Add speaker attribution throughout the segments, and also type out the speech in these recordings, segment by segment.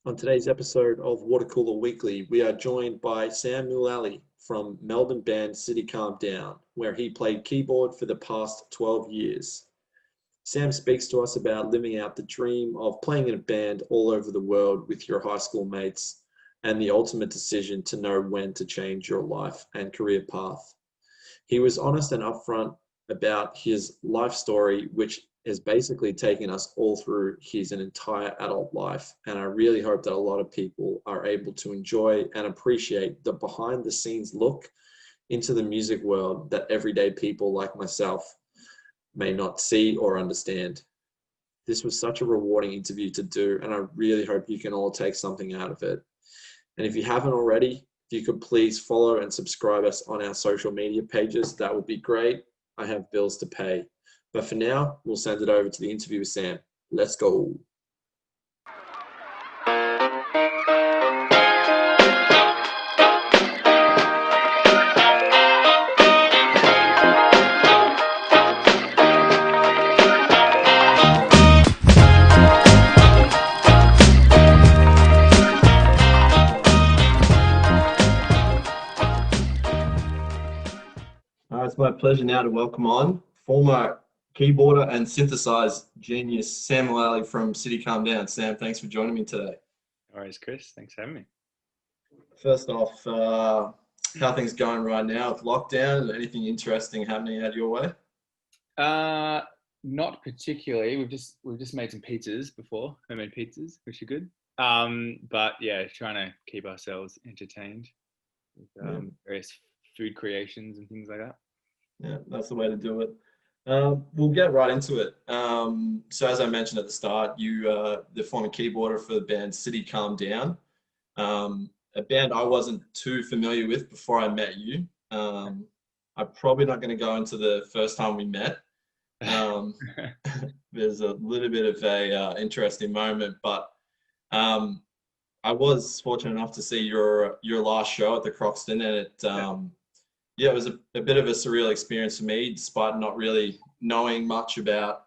Speaker 1: On today's episode of Water Cooler Weekly, we are joined by Sam Mullaly from Melbourne band City Calm Down, where he played keyboard for the past 12 years. Sam speaks to us about living out the dream of playing in a band all over the world with your high school mates and the ultimate decision to know when to change your life and career path. He was honest and upfront about his life story, which has basically taken us all through his entire adult life. And I really hope that a lot of people are able to enjoy and appreciate the behind the scenes look into the music world that everyday people like myself may not see or understand. This was such a rewarding interview to do, and I really hope you can all take something out of it. And if you haven't already, if you could please follow and subscribe us on our social media pages, that would be great. I have bills to pay. But for now, we'll send it over to the interview with Sam. Let's go. It's my pleasure now to welcome on former keyboarder and synthesize genius Sam Mullaly from City Calm Down. Sam, thanks for joining me today.
Speaker 2: All right, Chris. Thanks for having me.
Speaker 1: First off, how are things going right now with lockdown? Anything interesting happening out your way?
Speaker 2: Not particularly. We've just made some pizzas before, homemade pizzas, which are good. But yeah, trying to keep ourselves entertained with various food creations and things like that.
Speaker 1: Yeah, that's the way to do it. We'll get right into it. So as I mentioned at the start, you the former keyboarder for the band City Calm Down, a band I wasn't too familiar with before I met you. I'm probably not going to go into the first time we met. There's a little bit of a interesting moment, but I was fortunate enough to see your last show at the Croxton, and it was a bit of a surreal experience for me, despite not really knowing much about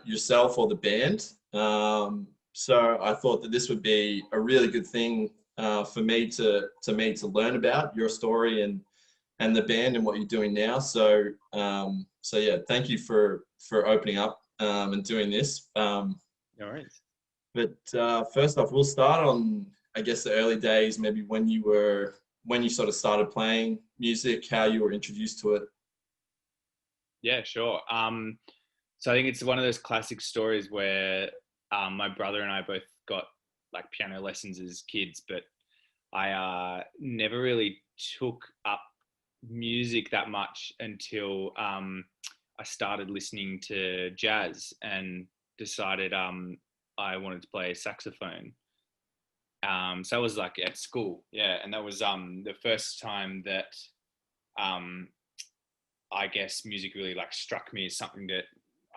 Speaker 1: yourself or the band. So I thought that this would be a really good thing for me to learn about your story and the band and what you're doing now. So yeah, thank you for opening up and doing this.
Speaker 2: No worries.
Speaker 1: But first off, we'll start on, I guess, the early days, maybe when you sort of started playing music, how you were introduced to it.
Speaker 2: Yeah, sure. So I think it's one of those classic stories where my brother and I both got like piano lessons as kids, but I never really took up music that much until I started listening to jazz and decided I wanted to play saxophone. So I was like at school, yeah, and that was the first time that I guess music really like struck me as something that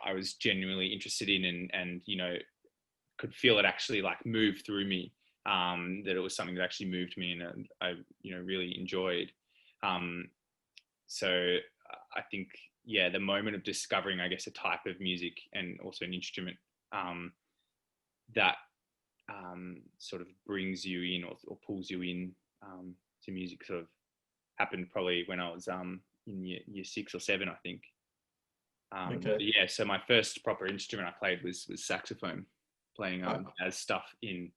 Speaker 2: I was genuinely interested in and you know could feel it actually like move through me. That it was something that actually moved me and I really enjoyed. So I think the moment of discovering I guess a type of music and also an instrument that sort of brings you in or pulls you in to music sort of happened probably when I was in year 6 or 7, I think.
Speaker 1: Okay.
Speaker 2: Yeah, so my first proper instrument I played was saxophone, playing jazz stuff in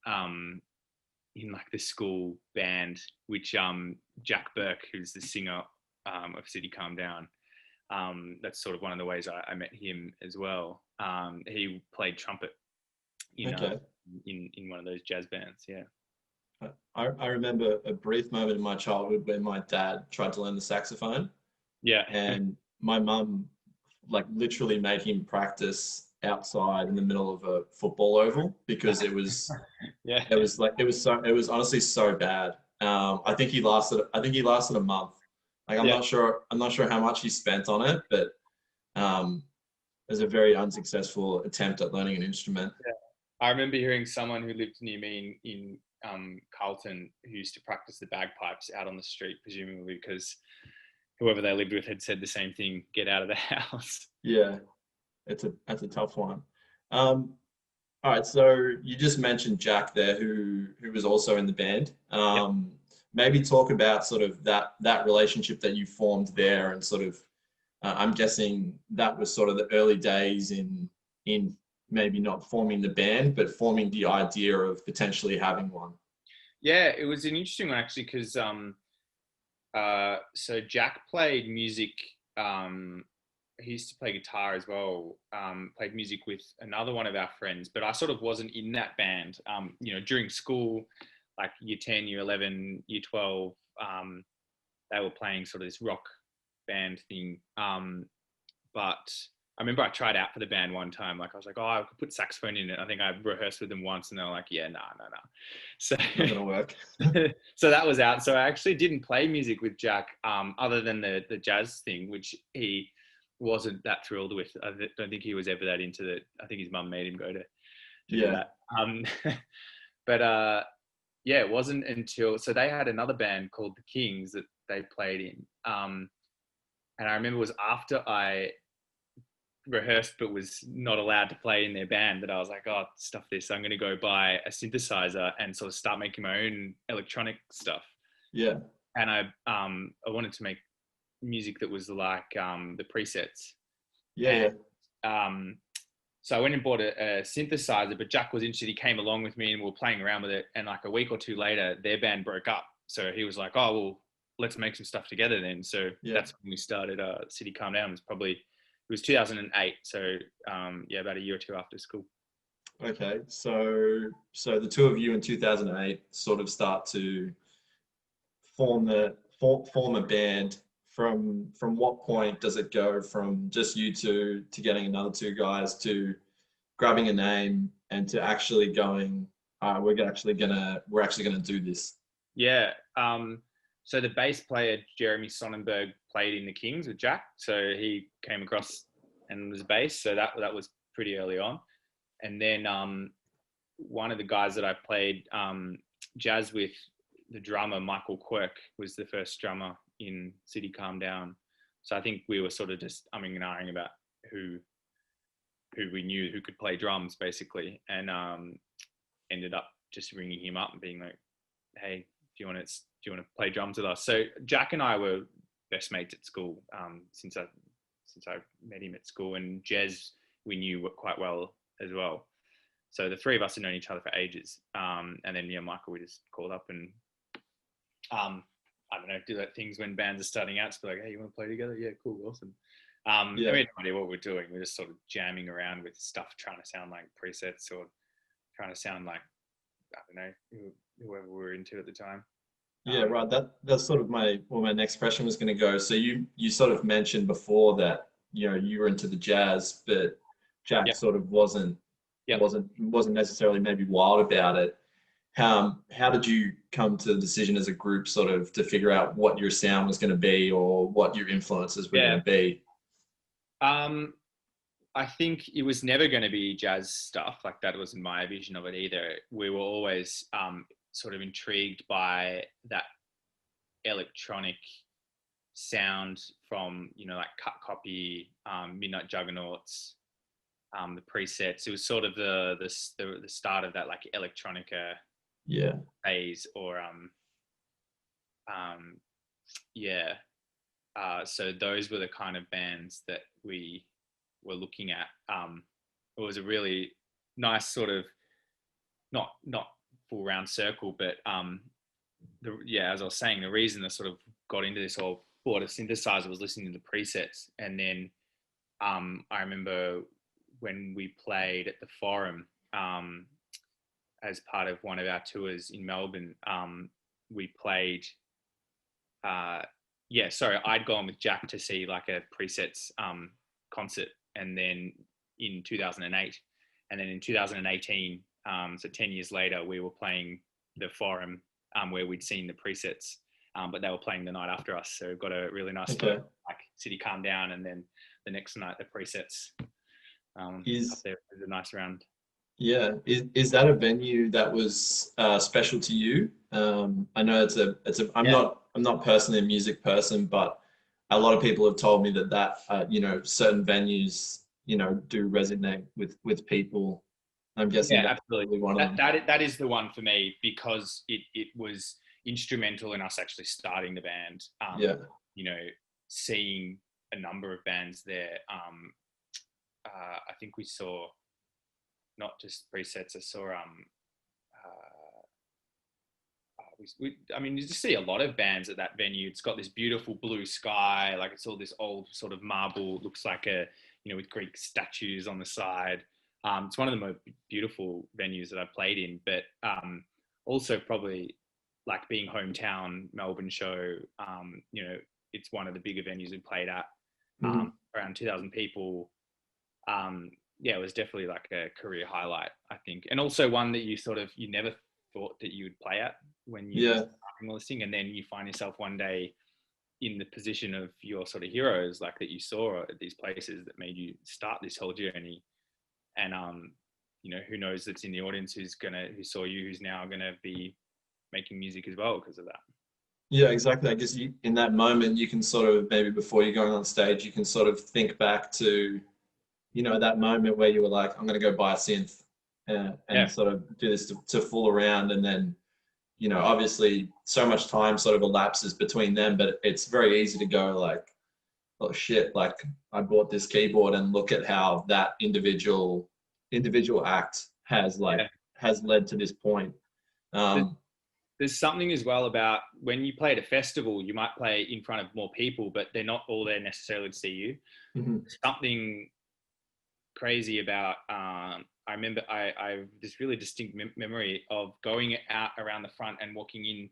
Speaker 2: like the school band, which Jack Burke, who's the singer of City Calm Down, that's sort of one of the ways I met him as well. He played trumpet in one of those jazz bands. Yeah.
Speaker 1: I remember a brief moment in my childhood where my dad tried to learn the saxophone.
Speaker 2: Yeah.
Speaker 1: And my mum like literally made him practice outside in the middle of a football oval because it was it was honestly so bad. I think he lasted a month. Like I'm not sure how much he spent on it, but it was a very unsuccessful attempt at learning an instrument.
Speaker 2: Yeah. I remember hearing someone who lived near me in Carlton who used to practice the bagpipes out on the street, presumably because whoever they lived with had said the same thing, get out of the house.
Speaker 1: Yeah, that's a tough one. All right, so you just mentioned Jack there, who was also in the band.
Speaker 2: Yep.
Speaker 1: Maybe talk about sort of that relationship that you formed there, and sort of I'm guessing that was sort of the early days in maybe not forming the band, but forming the idea of potentially having one.
Speaker 2: Yeah, it was an interesting one actually because so Jack played music. He used to play guitar as well. Played music with another one of our friends, but I sort of wasn't in that band. During school, like year 10, year 11, year 12, they were playing sort of this rock band thing. But I remember I tried out for the band one time. Like I was like, oh, I could put saxophone in it. I think I rehearsed with them once, and they were like, yeah, no. So,
Speaker 1: Not gonna work.
Speaker 2: so that was out. So I actually didn't play music with Jack, other than the jazz thing, which he wasn't that thrilled with. I don't think he was ever that into it. I think his mum made him go to do
Speaker 1: Yeah,
Speaker 2: that. But yeah, it wasn't until so they had another band called the Kings that they played in. And I remember it was after I rehearsed but was not allowed to play in their band that I was like, oh, stuff this. I'm going to go buy a synthesizer and sort of start making my own electronic stuff.
Speaker 1: yeah,
Speaker 2: And I wanted to make music that was like the presets.
Speaker 1: yeah,
Speaker 2: And so I went and bought a synthesizer, but Jack was interested. He came along with me and we were playing around with it. And like a week or two later, their band broke up. So he was like, oh, well, let's make some stuff together then. So
Speaker 1: yeah.
Speaker 2: that's when we started City Calm Down. It was 2008. So yeah, about a year or two after school.
Speaker 1: Okay, so the two of you in 2008 sort of start to form a band. From what point does it go from just you two to getting another two guys to grabbing a name and to actually going, we're actually gonna do this?
Speaker 2: Yeah. So the bass player, Jeremy Sonnenberg, played in the Kings with Jack. So he came across and was bass. So that was pretty early on. And then one of the guys that I played jazz with, the drummer, Michael Quirk, was the first drummer in City Calm Down. So I think we were sort of just umming and ahhing about who we knew who could play drums, basically. And ended up just ringing him up and being like, hey, do you want to play drums with us? So Jack and I were best mates at school since I met him at school, and Jez we knew quite well as well. So the three of us had known each other for ages. And then Michael, we just called up and I don't know, do that things when bands are starting out. Just be like, hey, you want to play together? Yeah, cool, awesome.
Speaker 1: Yeah.
Speaker 2: We had no idea what we're doing. We're just sort of jamming around with stuff, trying to sound like presets or trying to sound like, I don't know, whoever we were into at the time.
Speaker 1: Yeah, right. That's sort of my next question was going to go. So you sort of mentioned before that you were into the jazz, but Jack
Speaker 2: Yep.
Speaker 1: sort of wasn't
Speaker 2: Yep.
Speaker 1: wasn't necessarily maybe wild about it. How did you come to the decision as a group sort of to figure out what your sound was going to be or what your influences were going
Speaker 2: Yeah.
Speaker 1: to be?
Speaker 2: I think it was never going to be jazz stuff. Like that wasn't my vision of it either. We were always sort of intrigued by that electronic sound from, like Cut Copy, Midnight Juggernauts, the presets. It was sort of the start of that like electronica
Speaker 1: Yeah.
Speaker 2: phase, or yeah. So those were the kind of bands that we were looking at. It was a really nice sort of not full round circle, but as I was saying, the reason I sort of got into this whole bought a synthesizer was listening to the presets, and then I remember when we played at the Forum as part of one of our tours in Melbourne, we played. I'd gone with Jack to see like a presets concert, and then in 2008, and then in 2018, so 10 years later, we were playing the Forum where we'd seen the presets, but they were playing the night after us. So got a really nice
Speaker 1: Okay.
Speaker 2: like City Calm Down, and then the next night the presets up there was a nice round.
Speaker 1: Yeah, is that a venue that was special to you? I know I'm
Speaker 2: Yeah.
Speaker 1: not personally a music person, but a lot of people have told me that certain venues do resonate with people I'm guessing
Speaker 2: Yeah,
Speaker 1: that's
Speaker 2: absolutely.
Speaker 1: probably one of them.
Speaker 2: That is the one for me because it was instrumental in us actually starting the band.
Speaker 1: Yeah.
Speaker 2: You know, seeing a number of bands there. I think we saw not just presets. I saw I mean, you just see a lot of bands at that venue. It's got this beautiful blue sky, like it's all this old sort of marble, looks like a, with Greek statues on the side. It's one of the most beautiful venues that I've played in, but also probably like being hometown Melbourne show, it's one of the bigger venues we played at,
Speaker 1: Mhm.
Speaker 2: around 2,000 people. Yeah, it was definitely like a career highlight, I think. And also one that you never thought that you would play at when you were
Speaker 1: Yeah.
Speaker 2: starting all this thing. And then you find yourself one day in the position of your sort of heroes, like that you saw at these places that made you start this whole journey. And, who knows that's in the audience who saw you, who's now going to be making music as well because of that.
Speaker 1: Yeah, exactly. I guess in that moment, you can sort of maybe before you're going on stage, you can sort of think back to, that moment where you were like, I'm going to go buy a synth and
Speaker 2: Yeah.
Speaker 1: sort of do this to fool around. And then, obviously so much time sort of elapses between them, but it's very easy to go like, oh shit, like I bought this keyboard and look at how that individual act
Speaker 2: Yeah.
Speaker 1: has led to this point. Um,
Speaker 2: There's something as well about when you play at a festival, you might play in front of more people, but they're not all there necessarily to see you.
Speaker 1: mhm.
Speaker 2: Something crazy about, I remember I have this really distinct memory of going out around the front and walking in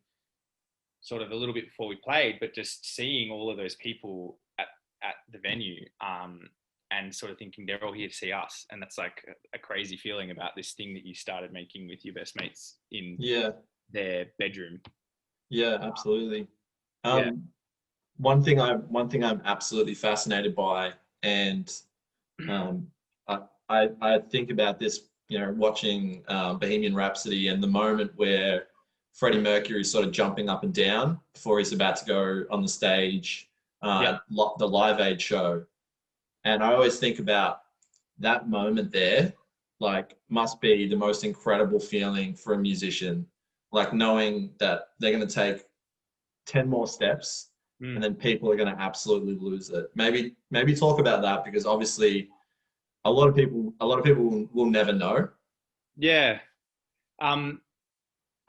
Speaker 2: sort of a little bit before we played, but just seeing all of those people at the venue, and sort of thinking they're all here to see us. And that's like a crazy feeling about this thing that you started making with your best mates in
Speaker 1: Yeah,
Speaker 2: their bedroom.
Speaker 1: yeah, absolutely.
Speaker 2: Yeah.
Speaker 1: Um, one thing I'm absolutely fascinated by, and um, I think about this, watching Bohemian Rhapsody and the moment where Freddie Mercury is sort of jumping up and down before he's about to go on the stage
Speaker 2: Yeah.
Speaker 1: at the Live Aid show. And I always think about that moment there, like, must be the most incredible feeling for a musician, like knowing that they're going to take 10 more steps and
Speaker 2: Mm.
Speaker 1: then people are going to absolutely lose it. Maybe talk about that because obviously a lot of people will never know.
Speaker 2: Yeah. Um,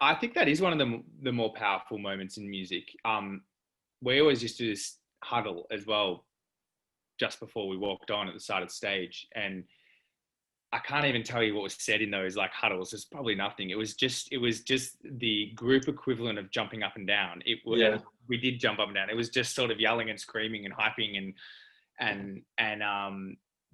Speaker 2: I think that is one of the more powerful moments in music. We always used to do this huddle as well, just before we walked on at the start of the stage, and I can't even tell you what was said in those like huddles. There's probably nothing. It was just the group equivalent of jumping up and down.
Speaker 1: Yeah.
Speaker 2: And we did jump up and down. It was just sort of yelling and screaming and hyping and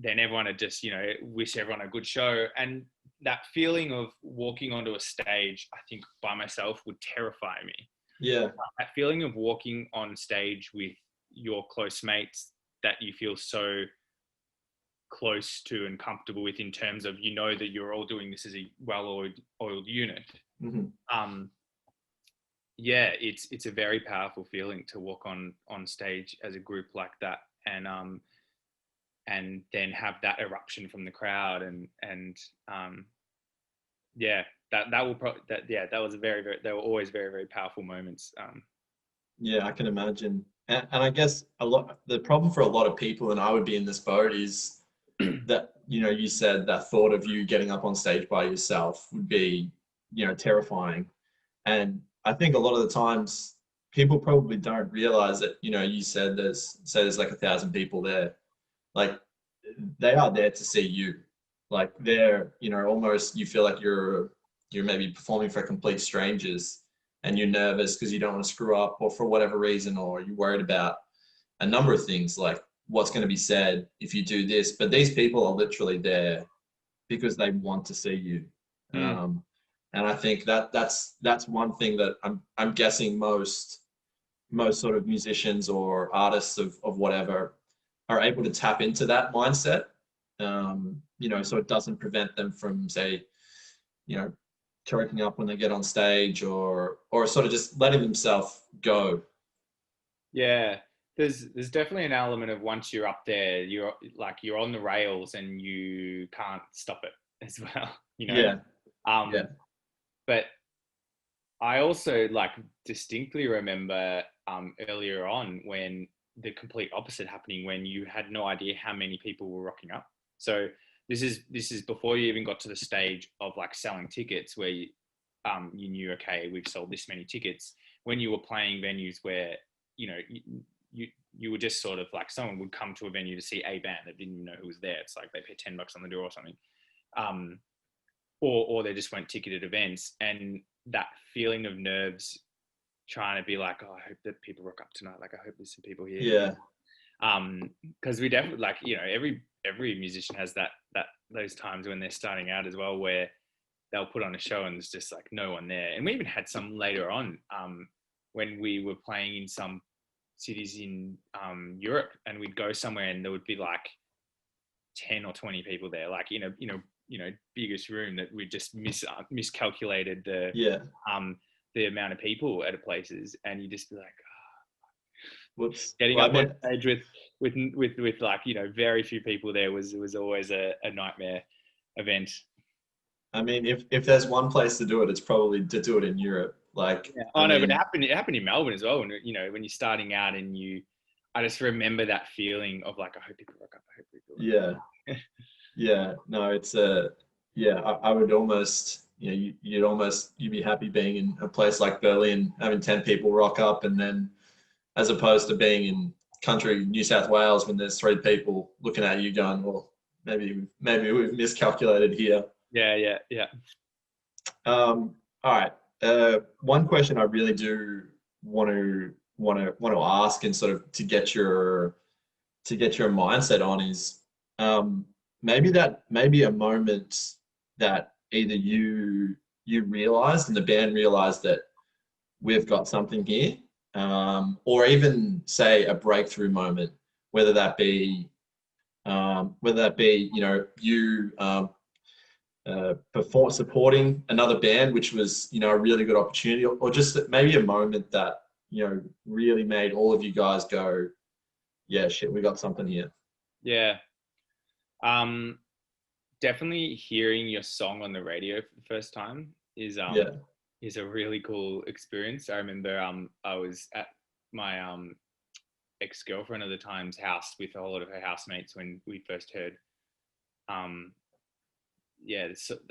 Speaker 2: then everyone had just wish everyone a good show. And that feeling of walking onto a stage, I think by myself would terrify me.
Speaker 1: Yeah.
Speaker 2: That feeling of walking on stage with your close mates that you feel so close to and comfortable with, in terms of that you're all doing this as a well-oiled unit.
Speaker 1: Hmm.
Speaker 2: Um, yeah, it's a very powerful feeling to walk on stage as a group like that, and then have that eruption from the crowd, and yeah, that will probably that was a very they were always very very powerful moments.
Speaker 1: Yeah, I can imagine. And I guess the problem for a lot of people, and I would be in this boat, is that, you said that thought of you getting up on stage by yourself would be, terrifying. And I think a lot of the times people probably don't realize that, you said there's like 1,000 people there. Like they are there to see you. Like they're, almost you feel like you're maybe performing for complete strangers and you're nervous because you don't want to screw up or for whatever reason, or you're worried about a number of things like what's going to be said if you do this. But these people are literally there because they want to see you.
Speaker 2: mm,
Speaker 1: Um, and I think that's one thing that I'm guessing most sort of musicians or artists of whatever are able to tap into that mindset. So it doesn't prevent them from, say, you know, choking up when they get on stage, or sort of just letting themselves go.
Speaker 2: yeah, there's definitely an element of once you're up there, you're on the rails and you can't stop it. as well, you know.
Speaker 1: Yeah. Yeah.
Speaker 2: But I also like distinctly remember earlier on when the complete opposite happening, when you had no idea how many people were rocking up. So this is before you even got to the stage of like selling tickets, where you knew, okay, we've sold this many tickets. When you were playing venues where you know you were just sort of like, someone would come to a venue to see a band that didn't even know who was there. It's like they paid $10 on the door or something. Um, or they just went ticketed events, and that feeling of nerves, trying to be like, oh, I hope that people rock up tonight, like I hope there's some people here.
Speaker 1: Yeah.
Speaker 2: Because we definitely, like, you know, every musician has that those times when they're starting out as well, where they'll put on a show and there's just like no one there. And we even had some later on, when we were playing in some cities in Europe, and we'd go somewhere and there would be like 10 or 20 people there, like biggest room, that we just miscalculated
Speaker 1: Yeah.
Speaker 2: the amount of people at places, and you just be like,
Speaker 1: Whoops.
Speaker 2: getting
Speaker 1: Well,
Speaker 2: up on stage with like, you know, very few people there was always a nightmare event.
Speaker 1: I mean, if there's one place to do it, it's probably to do it in Europe. Like,
Speaker 2: Yeah.
Speaker 1: I
Speaker 2: Oh no, but
Speaker 1: mean,
Speaker 2: it happened in Melbourne as well. And you know, when you're starting out, and I just remember that feeling of like, I hope people rock up. I hope people rock
Speaker 1: yeah, yeah. No, it's yeah. I would almost, you'd be happy being in a place like Berlin, having 10 people rock up, and then as opposed to being in country New South Wales when there's 3 people looking at you going, well, maybe we've miscalculated here.
Speaker 2: Yeah.
Speaker 1: All right. One question I really do want to ask, and sort of to get your mindset on, is maybe a moment that either you realized and the band realized that we've got something here, or even say a breakthrough moment, whether that be you before supporting another band, which was a really good opportunity, or just maybe a moment that really made all of you guys go, yeah, shit, we got something here.
Speaker 2: Yeah. Definitely hearing your song on the radio for the first time
Speaker 1: Yeah.
Speaker 2: is a really cool experience. I remember I was at my ex-girlfriend at the time's house with a lot of her housemates when we first heard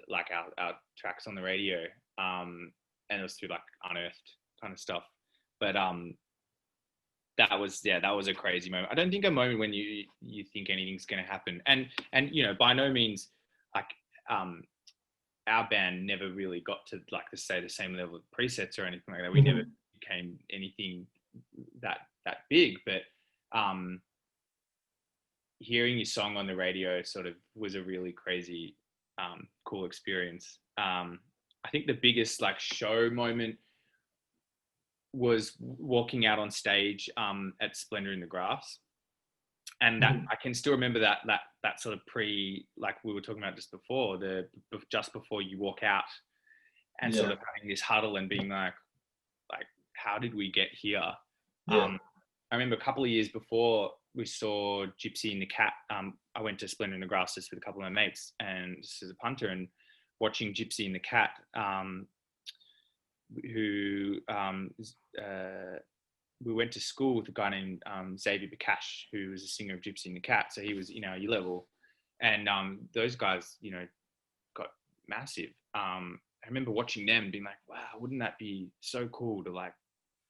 Speaker 2: like our tracks on the radio, and it was through like Unearthed kind of stuff. But that was a crazy moment. I don't think a moment when you think anything's going to happen, and by no means like our band never really got to like the same level of presets or anything like that. We never became anything that big, but hearing your song on the radio sort of was a really crazy cool experience. I think the biggest like show moment was walking out on stage at Splendor in the Grass, and that I can still remember that sort of like we were talking about just before, just before you walk out, and sort of having this huddle and being like how did we get here? I remember a couple of years before we saw Gypsy and the Cat. I went to Splendor in the Grass just with a couple of my mates and just as a punter, and watching Gypsy and the Cat, who we went to school with a guy named Xavier Bakash, who was a singer of Gypsy and the Cat. So he was our year level, and those guys, got massive. I remember watching them and being like, wow, wouldn't that be so cool to like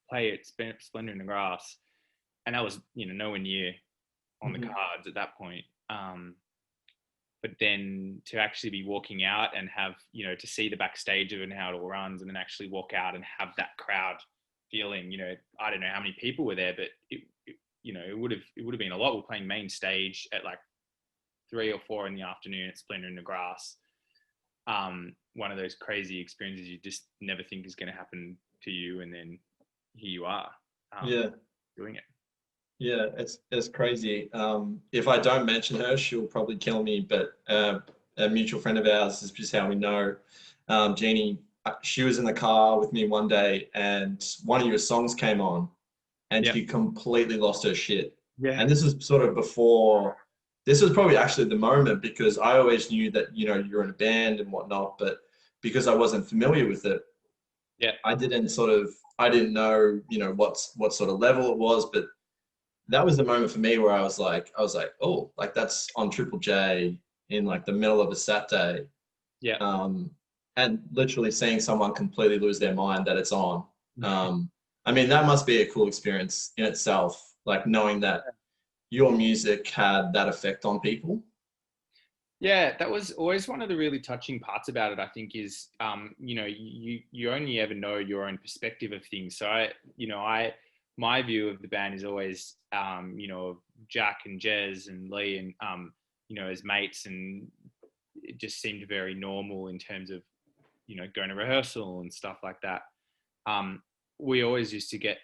Speaker 2: play at Splendor in the Grass? And that was nowhere near on the cards at that point. But then to actually be walking out and have to see the backstage of it and how it all runs, and then actually walk out and have that crowd feeling, I don't know how many people were there, but it would have been a lot. We're playing main stage at like 3 or 4 in the afternoon at Splendor in the Grass. One of those crazy experiences you just never think is going to happen to you, and then here you are doing it.
Speaker 1: Yeah, it's crazy. If I don't mention her, she'll probably kill me, but a mutual friend of ours is just how we know. Jeannie, she was in the car with me one day, and one of your songs came on, and she completely lost her shit.
Speaker 2: Yeah.
Speaker 1: And this was sort of before this was probably actually the moment, because I always knew that, you know, you're in a band and whatnot, but because I wasn't familiar with it,
Speaker 2: Yeah.
Speaker 1: I didn't know, you know, what sort of level it was, but that was the moment for me where I was like, oh, like that's on Triple J in like the middle of a Saturday.
Speaker 2: Yeah.
Speaker 1: Um, and literally seeing someone completely lose their mind that it's on. I mean, that must be a cool experience in itself, like knowing that your music had that effect on people.
Speaker 2: Yeah, that was always one of the really touching parts about it, I think, is you know, you only ever know your own perspective of things. So my view of the band is always you know, Jack and Jez and Lee and you know, as mates, and it just seemed very normal in terms of, you know, going to rehearsal and stuff like that. Um, we always used to get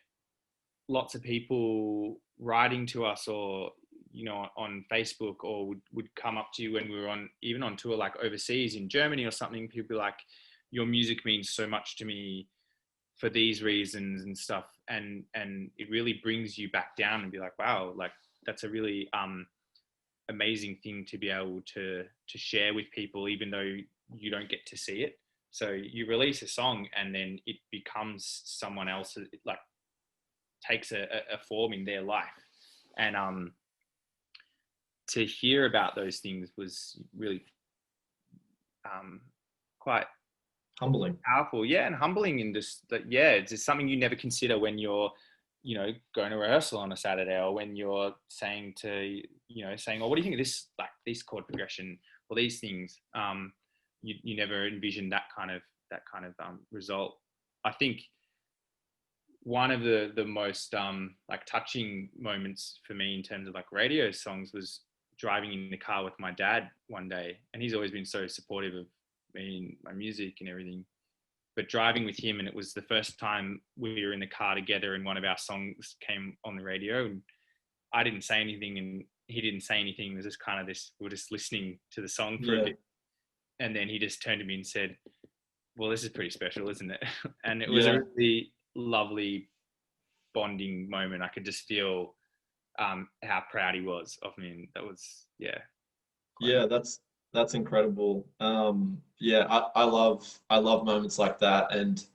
Speaker 2: lots of people writing to us, or you know, on Facebook, or would come up to you when we were on, even on tour, like overseas in Germany or something. People be like, your music means so much to me for these reasons and stuff, and it really brings you back down and be like, wow, like that's a really amazing thing to be able to share with people, even though you don't get to see it. So you release a song and then it becomes someone else, it like takes a form in their life. And to hear about those things was really um, quite
Speaker 1: Humbling.
Speaker 2: powerful, yeah, and humbling. And just that, yeah, it's just something you never consider when you're, you know, going to rehearsal on a Saturday, or when you're saying to, you know, saying, "Oh, what do you think of this, like this chord progression or these things?" You never envision that kind of result. I think one of the most like touching moments for me in terms of like radio songs was driving in the car with my dad one day, and he's always been so supportive of me and my music and everything. But driving with him, and it was the first time we were in the car together, and one of our songs came on the radio, and I didn't say anything, and he didn't say anything. It was just kind of this, we we're just listening to the song for a
Speaker 1: Yeah.
Speaker 2: bit, and then he just turned to me and said, "Well, this is pretty special, isn't it?" And it was a
Speaker 1: Yeah.
Speaker 2: really lovely bonding moment. I could just feel how proud he was of me, and that was, yeah, quite.
Speaker 1: Yeah, that's incredible. Yeah, I love moments like that, and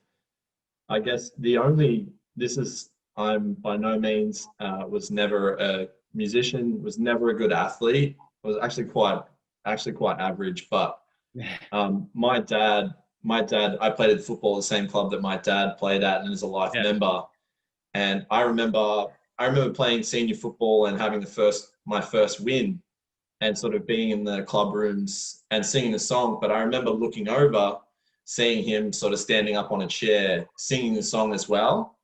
Speaker 1: I guess this is, I'm by no means was never a musician, was never a good athlete, was actually quite average. But my dad, I played at football at the same club that my dad played at, and is a life
Speaker 2: Yeah,
Speaker 1: member. And I remember playing senior football and having my first win, and sort of being in the club rooms and singing the song. But I remember looking over, seeing him sort of standing up on a chair, singing the song as well.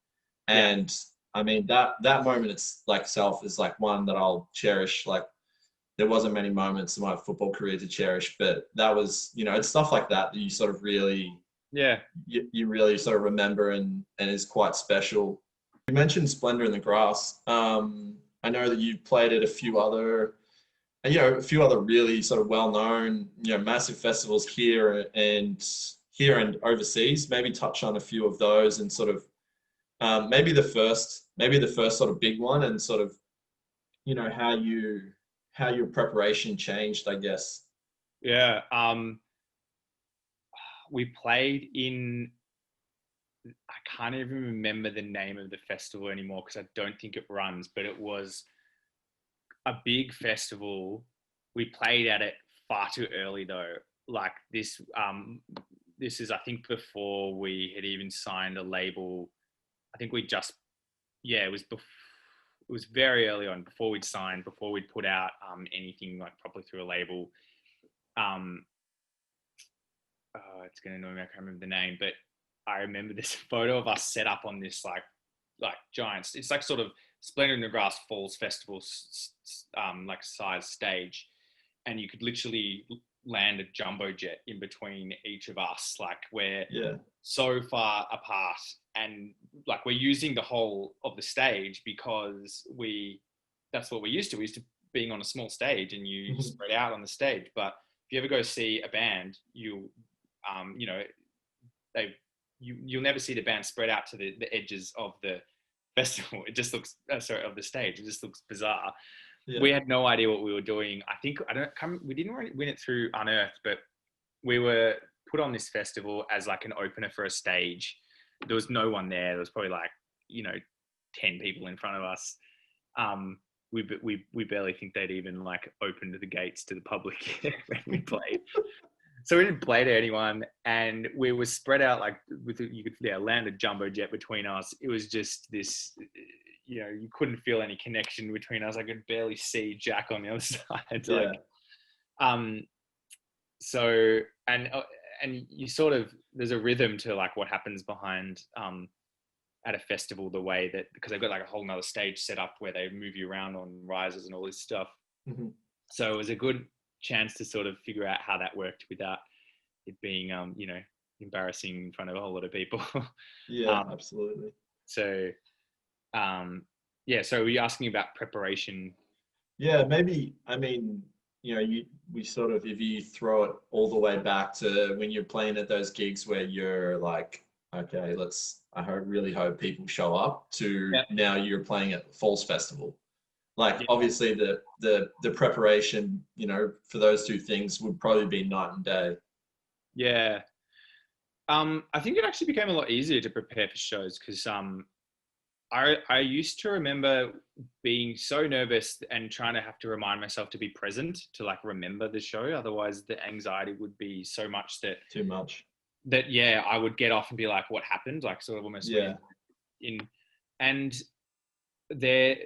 Speaker 2: yeah,
Speaker 1: And I mean, that moment, it's like self is like one that I'll cherish. Like there wasn't many moments in my football career to cherish, but that was, you know, it's stuff like that that you sort of really,
Speaker 2: yeah,
Speaker 1: you really sort of remember, and is quite special. You mentioned Splendor in the Grass. I know that you played at a few other, you know, a few other really sort of well-known, you know, massive festivals here and overseas. Maybe touch on a few of those, and sort of maybe the first sort of big one, and sort of, you know, how your preparation changed, I guess.
Speaker 2: yeah. We played in, I can't even remember the name of the festival anymore because I don't think it runs, but it was a big festival. We played at it far too early though. Like this is, I think, before we had even signed a label. I think we just, yeah, it was very early on, before we'd signed, before we'd put out anything like properly through a label. Um, it's gonna annoy me, I can't remember the name, but I remember this photo of us set up on this like giants. It's like sort of Splendor in the Grass Falls Festival like size stage, and you could literally land a jumbo jet in between each of us. Like we're
Speaker 1: Yeah.
Speaker 2: so far apart, and like we're using the whole of the stage because that's what we're used to. We're used to being on a small stage, and you spread out on the stage. But if you ever go see a band, you know, you'll never see the band spread out to the edges of the festival. It just looks, sorry, of the stage. It just looks bizarre. we had no idea what we were doing. I think we didn't win it through Unearthed, but we were put on this festival as like an opener for a stage. There was no one there. There was probably like, 10 people in front of us. We barely think they'd even like opened the gates to the public when we played. So we didn't play to anyone, and we were spread out like you could land a jumbo jet between us. It was just this, you couldn't feel any connection between us. I could barely see Jack on the other side.
Speaker 1: Yeah.
Speaker 2: So and you sort of, there's a rhythm to like what happens behind at a festival, the way that, because they've got like a whole nother stage set up where they move you around on risers and all this stuff.
Speaker 1: Mm-hmm.
Speaker 2: So it was a good chance to sort of figure out how that worked without it being embarrassing in front of a whole lot of people.
Speaker 1: Yeah, absolutely.
Speaker 2: So so were you asking about preparation?
Speaker 1: Yeah, maybe, I mean, we sort of, if you throw it all the way back to when you're playing at those gigs where you're like, okay, really hope people show up, to now you're playing at Falls Festival. Like, obviously the preparation, for those two things would probably be night and day.
Speaker 2: Yeah. I think it actually became a lot easier to prepare for shows because I used to remember being so nervous and trying to have to remind myself to be present, to like remember the show. Otherwise the anxiety would be so much that I would get off and be like, what happened? Like sort of almost and there,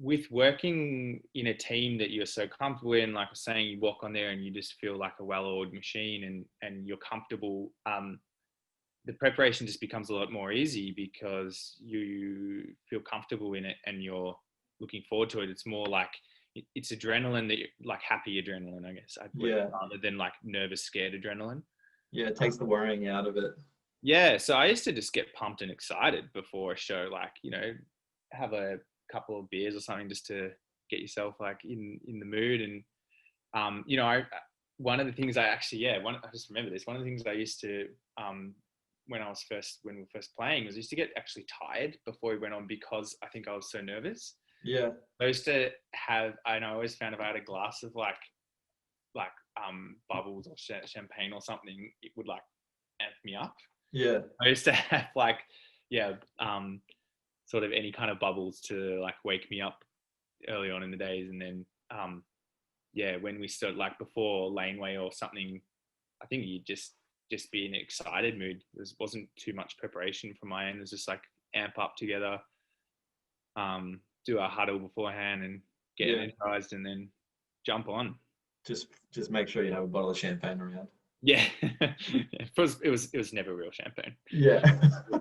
Speaker 2: with working in a team that you're so comfortable in, like I was saying, you walk on there and you just feel like a well-oiled machine and you're comfortable. The preparation just becomes a lot more easy because you feel comfortable in it and you're looking forward to it. It's more like, it's adrenaline that you're like happy adrenaline, I guess. Rather than like nervous, scared adrenaline.
Speaker 1: Yeah, it takes the worrying out of it.
Speaker 2: Yeah, so I used to just get pumped and excited before a show, like, have a couple of beers or something just to get yourself like in the mood. And one of the things I just remember this. One of the things I used to when we were first playing was I used to get actually tired before we went on because I think I was so nervous.
Speaker 1: Yeah.
Speaker 2: I used to have, and I always found if I had a glass of like bubbles or champagne or something, it would like amp me up.
Speaker 1: Yeah.
Speaker 2: I used to have like, sort of any kind of bubbles to like wake me up early on in the days. And then, when we started like before Laneway or something, I think you just be in an excited mood. There wasn't too much preparation from my end. It was just like amp up together, do our huddle beforehand and get energized and then jump on.
Speaker 1: Just make sure you have a bottle of champagne around.
Speaker 2: Yeah. It was never real champagne.
Speaker 1: Yeah.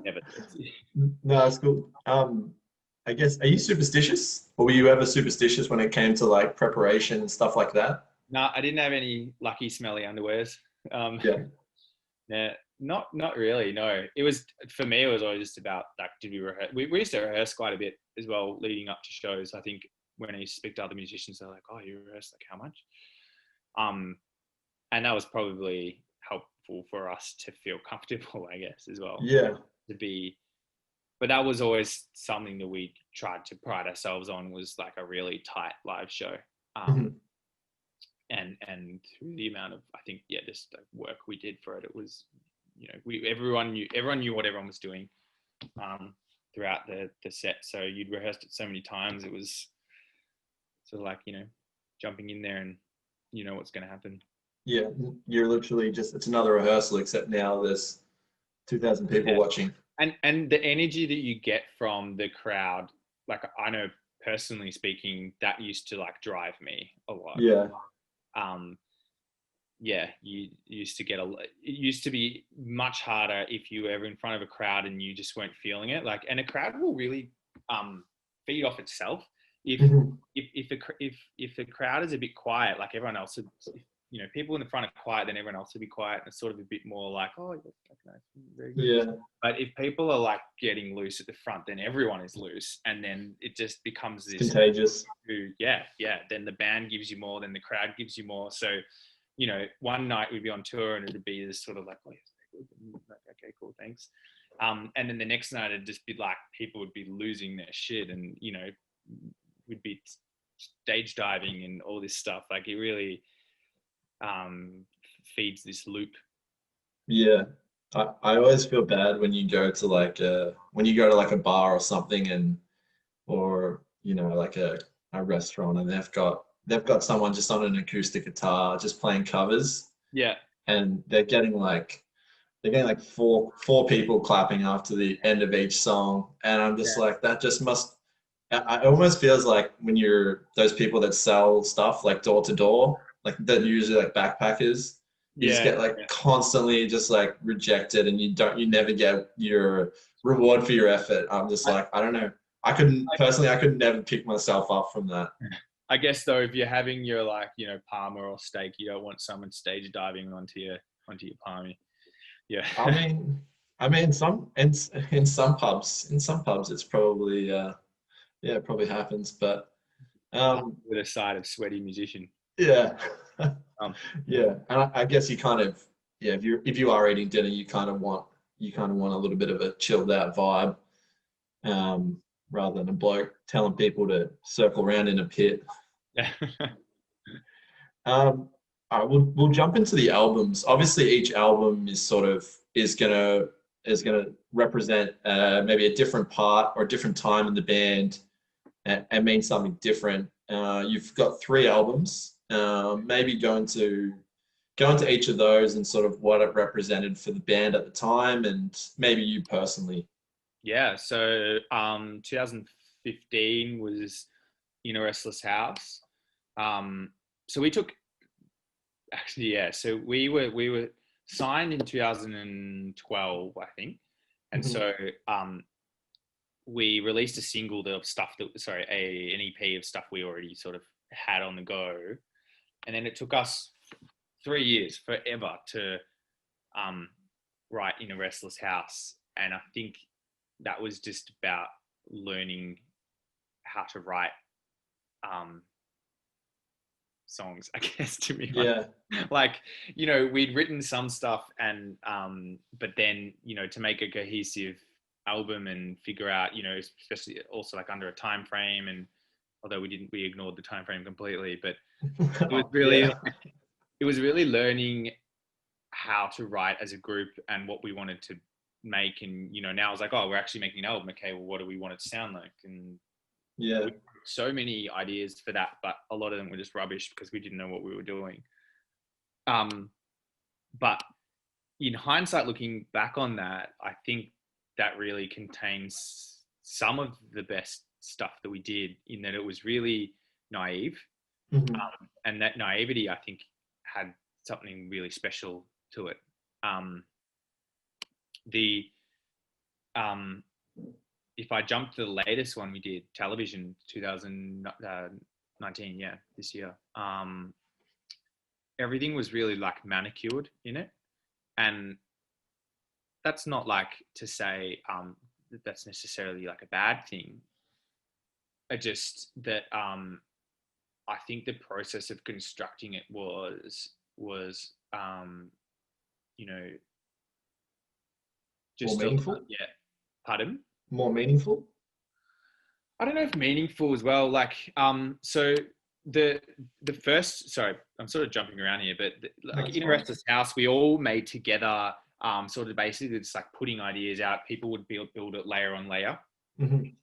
Speaker 2: Never.
Speaker 1: No, that's cool. I guess, are you superstitious, or were you ever superstitious when it came to like preparation and stuff like that?
Speaker 2: No, I didn't have any lucky smelly underwears. Not really. No, it was, for me, it was always just about like, did we rehearse? We used to rehearse quite a bit as well leading up to shows. I think when I used to speak to other musicians, they're like, "Oh, you rehearse like how much?" And that was probably helpful for us to feel comfortable, I guess, as well.
Speaker 1: Yeah.
Speaker 2: But that was always something that we tried to pride ourselves on, was like a really tight live show. And through the amount of, I think, just the work we did for it, it was, everyone knew what everyone was doing throughout the set. So you'd rehearsed it so many times. It was sort of like, jumping in there and you know what's going to happen.
Speaker 1: Yeah, you're literally it's another rehearsal, except now there's 2,000 people watching.
Speaker 2: And the energy that you get from the crowd, like I know personally speaking, that used to like drive me a lot.
Speaker 1: Yeah.
Speaker 2: You used to get it used to be much harder if you were ever in front of a crowd and you just weren't feeling it. Like, and a crowd will really feed off itself. If the crowd is a bit quiet, like everyone else, people in the front are quiet, then everyone else will be quiet, and it's sort of a bit more like, oh, okay, very good.
Speaker 1: Yeah.
Speaker 2: But if people are like getting loose at the front, then everyone is loose, and then it just becomes this
Speaker 1: contagious.
Speaker 2: Then the band gives you more, then the crowd gives you more. So, one night we'd be on tour and it'd be this sort of like, oh, yes, okay, cool, thanks. And then the next night it'd just be like people would be losing their shit, and we'd be stage diving and all this stuff. Like it really feeds this loop.
Speaker 1: Yeah. I always feel bad when you go to like a bar or something or like a restaurant and they've got someone just on an acoustic guitar just playing covers
Speaker 2: Yeah.
Speaker 1: and they're getting like four people clapping after the end of each song and I'm just
Speaker 2: Yeah.
Speaker 1: like that just must it almost feels like when you're those people that sell stuff like door to door, like that usually like backpackers, you just
Speaker 2: Yeah.
Speaker 1: get like constantly just like rejected and you never get your reward for your effort. I'm just
Speaker 2: I,
Speaker 1: like, I don't know. I could never pick myself up from that.
Speaker 2: I guess though, if you're having your like, parma or steak, you don't want someone stage diving onto your palmy. Yeah.
Speaker 1: I mean, in some pubs it's probably yeah, it probably happens, but um
Speaker 2: With a side of sweaty musician.
Speaker 1: yeah.
Speaker 2: Um,
Speaker 1: Yeah, and I guess you kind of yeah, if you are eating dinner, you kind of want a little bit of a chilled out vibe, um, rather than a bloke telling people to circle around in a pit.
Speaker 2: yeah.
Speaker 1: All right, we'll jump into the albums. Obviously, each album is gonna represent maybe a different part or a different time in the band and mean something different. You've got three albums. Maybe go into each of those and sort of what it represented for the band at the time and maybe you personally.
Speaker 2: Yeah. So 2015 was In a Restless House. So we took actually, yeah. So we were signed in 2012, I think, and
Speaker 1: Mhm.
Speaker 2: so we released a single of stuff that sorry an EP of stuff we already sort of had on the go, and then it took us 3 years, forever, to um, write In a Restless House, and I think that was just about learning how to write um, songs, I guess, to be honest.
Speaker 1: Yeah.
Speaker 2: Like, we'd written some stuff and but then, to make a cohesive album and figure out, especially also like under a time frame, and although we ignored the time frame completely, but it was really
Speaker 1: Yeah.
Speaker 2: like, it was really learning how to write as a group and what we wanted to make. And now it's like, oh, we're actually making an album. Okay, well, what do we want it to sound like? And
Speaker 1: Yeah.
Speaker 2: we had so many ideas for that, but a lot of them were just rubbish because we didn't know what we were doing. um but in hindsight, looking back on that, I think that really contains some of the best stuff that we did, in that it was really naive.
Speaker 1: Mhm.
Speaker 2: And that naivety, I think, had something really special to it. Um, the um, if I jump to the latest one we did, Television, 2019, yeah, this year. Everything was really like manicured in it, and that's not like to say that that's necessarily like a bad thing. Just that I think the process of constructing it was you know
Speaker 1: More
Speaker 2: just a
Speaker 1: meaningful?
Speaker 2: yeah. Pardon?
Speaker 1: More meaningful?
Speaker 2: I don't know if meaningful as well. Like so the first, sorry, I'm sort of jumping around here, but
Speaker 1: No,
Speaker 2: like
Speaker 1: it's
Speaker 2: in a
Speaker 1: fine.
Speaker 2: Restless House, we all made together, sort of basically just like putting ideas out. People would build it layer on layer.
Speaker 1: Mhm.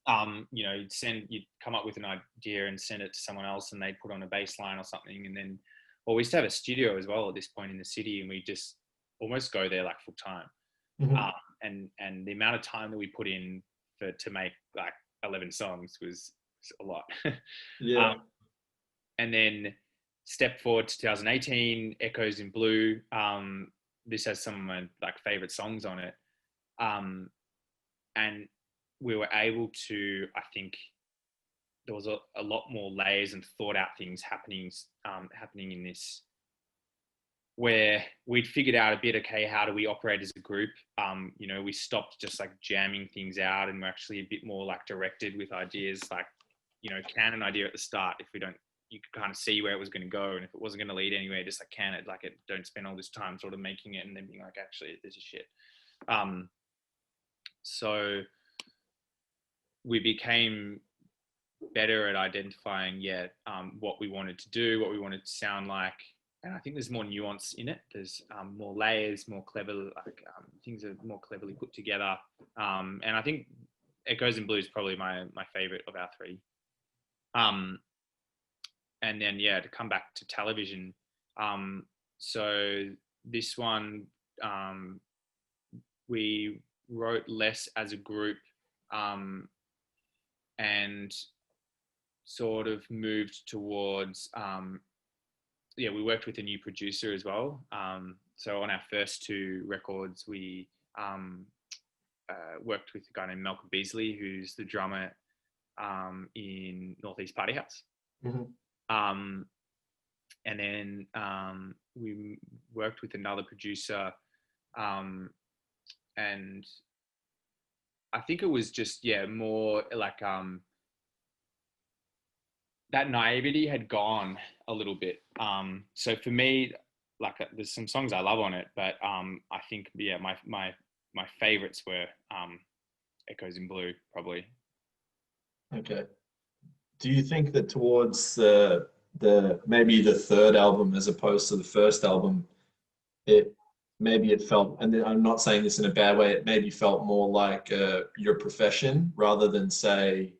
Speaker 2: You'd come up with an idea and send it to someone else, and they'd put on a bass line or something. And then, well, we used to have a studio as well at this point in the city, and we just almost go there like full time.
Speaker 1: Mhm.
Speaker 2: Um, and the amount of time that we put in to make like 11 songs was a lot. um,
Speaker 1: Yeah.
Speaker 2: and then step forward to 2018, Echoes in Blue. This has some of my like favorite songs on it. And we were able to, I think, there was a lot more layers and thought out things happening in this, where we'd figured out a bit, okay, how do we operate as a group? We stopped just like jamming things out, and we're actually a bit more like directed with ideas. Like, can an idea at the start, if we don't, you could kind of see where it was going to go, and if it wasn't going to lead anywhere, just like can it, like it, don't spend all this time sort of making it and then being like, actually, this is shit. So we became better at identifying, what we wanted to do, what we wanted to sound like. And I think there's more nuance in it. There's more layers, more clever, things are more cleverly put together. And I think Echoes in Blue is probably my favorite of our three. And then, to come back to television. So this one, we wrote less as a group, and sort of moved towards, we worked with a new producer as well. So on our first two records, we worked with a guy named Malcolm Beasley, who's the drummer in Northeast Party House.
Speaker 1: Mm-hmm.
Speaker 2: And then we worked with another producer, and I think it was just more like that naivety had gone a little bit. So for me, like there's some songs I love on it, but I think my favorites were Echoes in Blue, probably.
Speaker 1: Okay. Do you think that towards the maybe the third album as opposed to the first album, it felt, and I'm not saying this in a bad way, it maybe felt more like your profession rather than say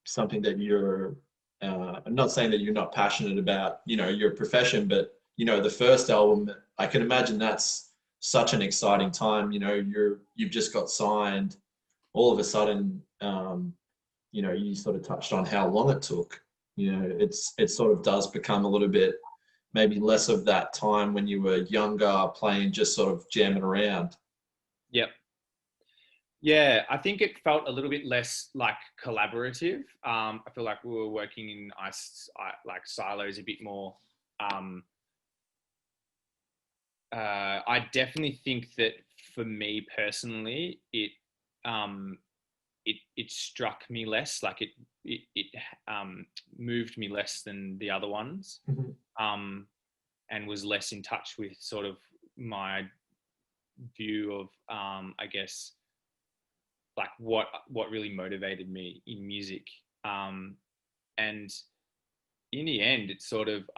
Speaker 1: something that you're, I'm not saying that you're not passionate about, your profession, but, the first album, I can imagine that's such an exciting time, you've just got signed, all of a sudden, you sort of touched on how long it took, it sort of does become a little bit, maybe less of that time when you were younger playing, just sort of jamming around.
Speaker 2: Yep. Yeah, I think it felt a little bit less like collaborative. I feel like we were working in like silos a bit more. I definitely think that for me personally, it struck me less, like it moved me less than the other ones,
Speaker 1: Mm-hmm.
Speaker 2: And was less in touch with sort of my view of, I guess, like what really motivated me in music. And in the end, it's sort of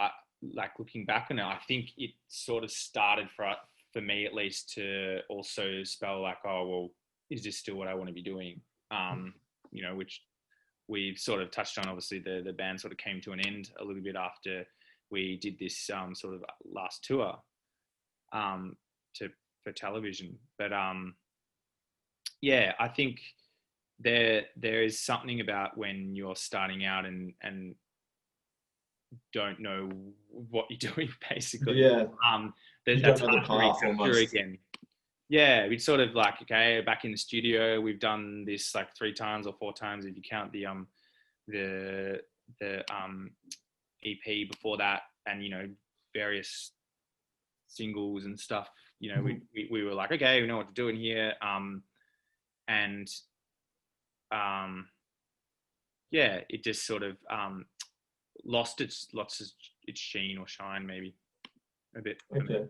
Speaker 2: like looking back on it, I think it sort of started for me at least to also spell like, oh, well, is this still what I want to be doing? Which we've sort of touched on. Obviously, the band sort of came to an end a little bit after we did this sort of last tour for television. But I think there is something about when you're starting out and don't know what you're doing, basically.
Speaker 1: Yeah.
Speaker 2: That's hard to recapture again. Yeah, we'd sort of like, okay, back in the studio, we've done this like 3 times or 4 times if you count the EP before that, and various singles and stuff. We were like, okay, we know what to do in here, and it just sort of lost its sheen or shine, maybe a bit.
Speaker 1: Okay.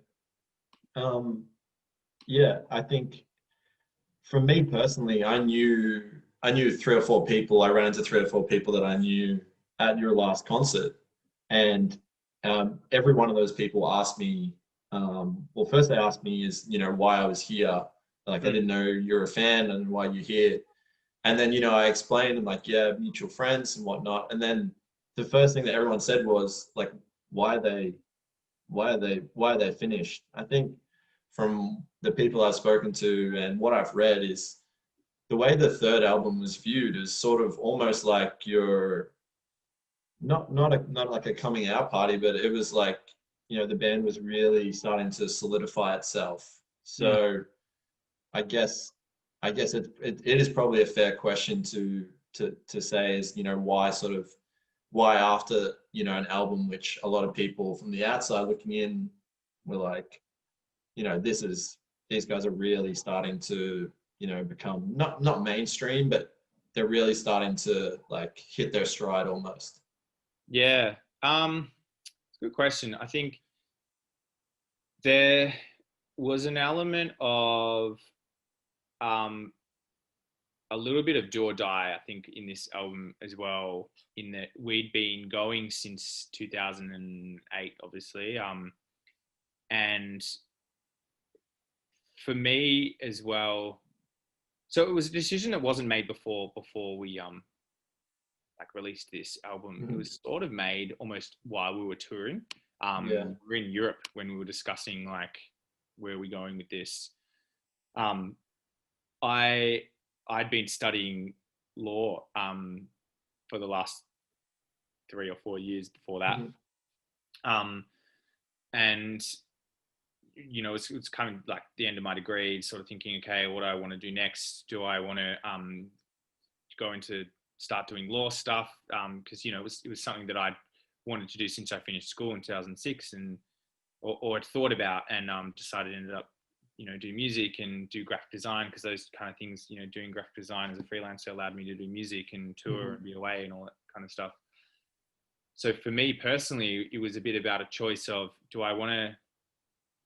Speaker 1: I think for me personally, I knew 3 or 4 people. I ran into 3 or 4 people that I knew at your last concert, and every one of those people asked me. Well, first they asked me is why I was here. Like I didn't know you're a fan and why you're here. And then I explained and like mutual friends and whatnot. And then the first thing that everyone said was like, why are they finished? I think from the people I've spoken to and what I've read is the way the third album was viewed is sort of almost like your not like a coming out party, but it was like the band was really starting to solidify itself. So I guess it is probably a fair question to say is why after an album which a lot of people from the outside looking in were like these guys are really starting to become not mainstream, but they're really starting to like hit their stride almost.
Speaker 2: Yeah, it's a good question. I think there was an element of a little bit of do or die, I think, in this album as well, in that we'd been going since 2008, obviously. And for me as well, so it was a decision that wasn't made before we like released this album. It was sort of made almost while we were touring.
Speaker 1: Yeah.
Speaker 2: We were in Europe when we were discussing like where are we going with this. I'd been studying law for the last 3 or 4 years before that. And you know, it's kind of like the end of my degree, sort of thinking, okay, what do I want to do next? Do I want to go into start doing law stuff? Because you know, it was something that I'd wanted to do since I finished school in 2006, and or had thought about, and decided ended up, you know, do music and do graphic design, because those kind of things, you know, doing graphic design as a freelancer allowed me to do music and tour and be away and all that kind of stuff. So for me personally, it was a bit about a choice of, do I want to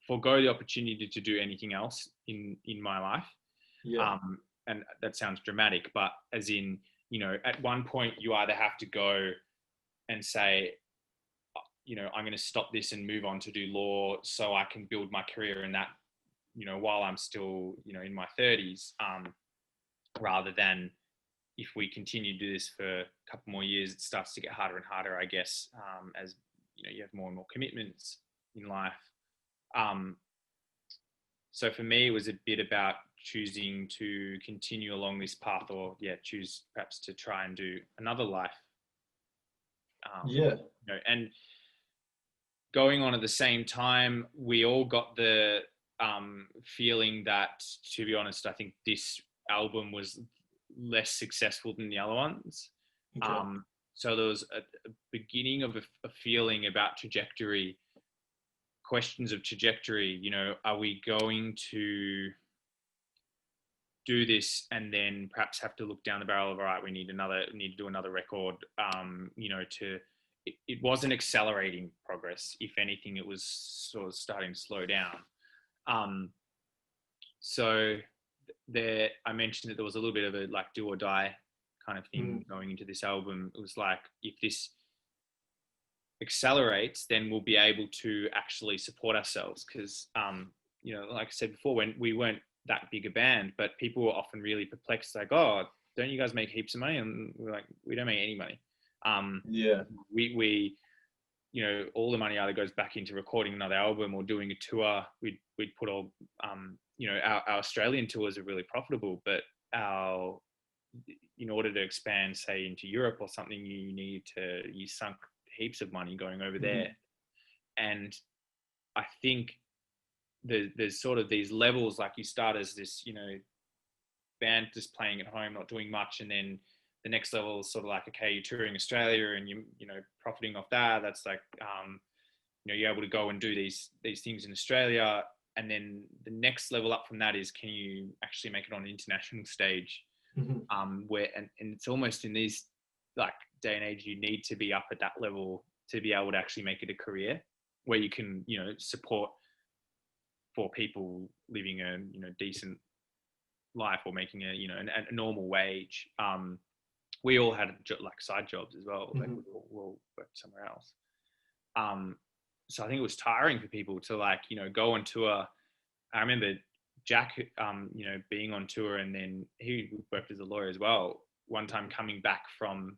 Speaker 2: forego the opportunity to do anything else in my life?
Speaker 1: Yeah.
Speaker 2: And that sounds dramatic, but as in, you know, at one point you either have to go and say, you know, I'm going to stop this and move on to do law so I can build my career in that, you know, while I'm still, you know, in my 30s, rather than if we continue to do this for a couple more years, it starts to get harder and harder, I guess, as, you know, you have more and more commitments in life. So for me, it was a bit about choosing to continue along this path, or choose perhaps to try and do another life. You know, and going on at the same time, we all got the feeling that, to be honest, I think this album was less successful than the other ones. So there was a beginning of a feeling about trajectory, questions of trajectory. You know, are we going to do this and then perhaps have to look down the barrel of, all right, we need to do another record, you know, it wasn't accelerating progress. If anything, it was sort of starting to slow down. So there, I mentioned that there was a little bit of a like do or die kind of thing going into this album. It was like, if this accelerates, then we'll be able to actually support ourselves. Because, you know, like I said before, when we weren't that big a band, but people were often really perplexed, like, oh, don't you guys make heaps of money? And we're like, we don't make any money. We you know, all the money either goes back into recording another album or doing a tour. We'd put all, you know, our Australian tours are really profitable, but in order to expand, say, into Europe or something, you sunk heaps of money going over there. And I think there's sort of these levels, like you start as this, you know, band just playing at home, not doing much, and then the next level is sort of like, okay, you're touring Australia and you know, profiting off that. That's like, you know, you're able to go and do these things in Australia. And then the next level up from that is, can you actually make it on an international stage? Where, and it's almost in these like day and age, you need to be up at that level to be able to actually make it a career where you can, you know, support for people living a, you know, decent life or making a, you know, a normal wage. We all had like side jobs as well. Like we all worked somewhere else. So I think it was tiring for people to, like, you know, go on tour. I remember Jack, you know, being on tour, and then he worked as a lawyer as well. One time coming back from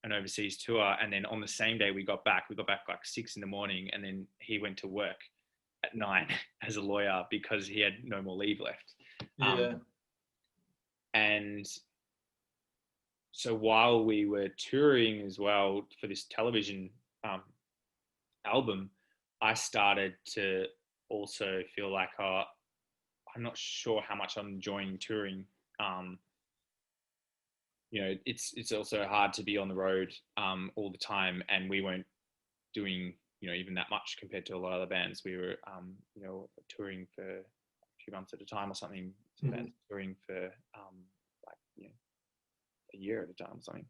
Speaker 2: an overseas tour, and then on the same day we got back like 6 a.m, and then he went to work at 9 as a lawyer because he had no more leave left. And so while we were touring as well for this television album, I started to also feel like, I'm not sure how much I'm enjoying touring. You know, it's also hard to be on the road all the time, and we weren't doing, you know, even that much compared to a lot of other bands. We were, you know, touring for a few months at a time or something. Some bands touring for like, you know, a year at a time or something.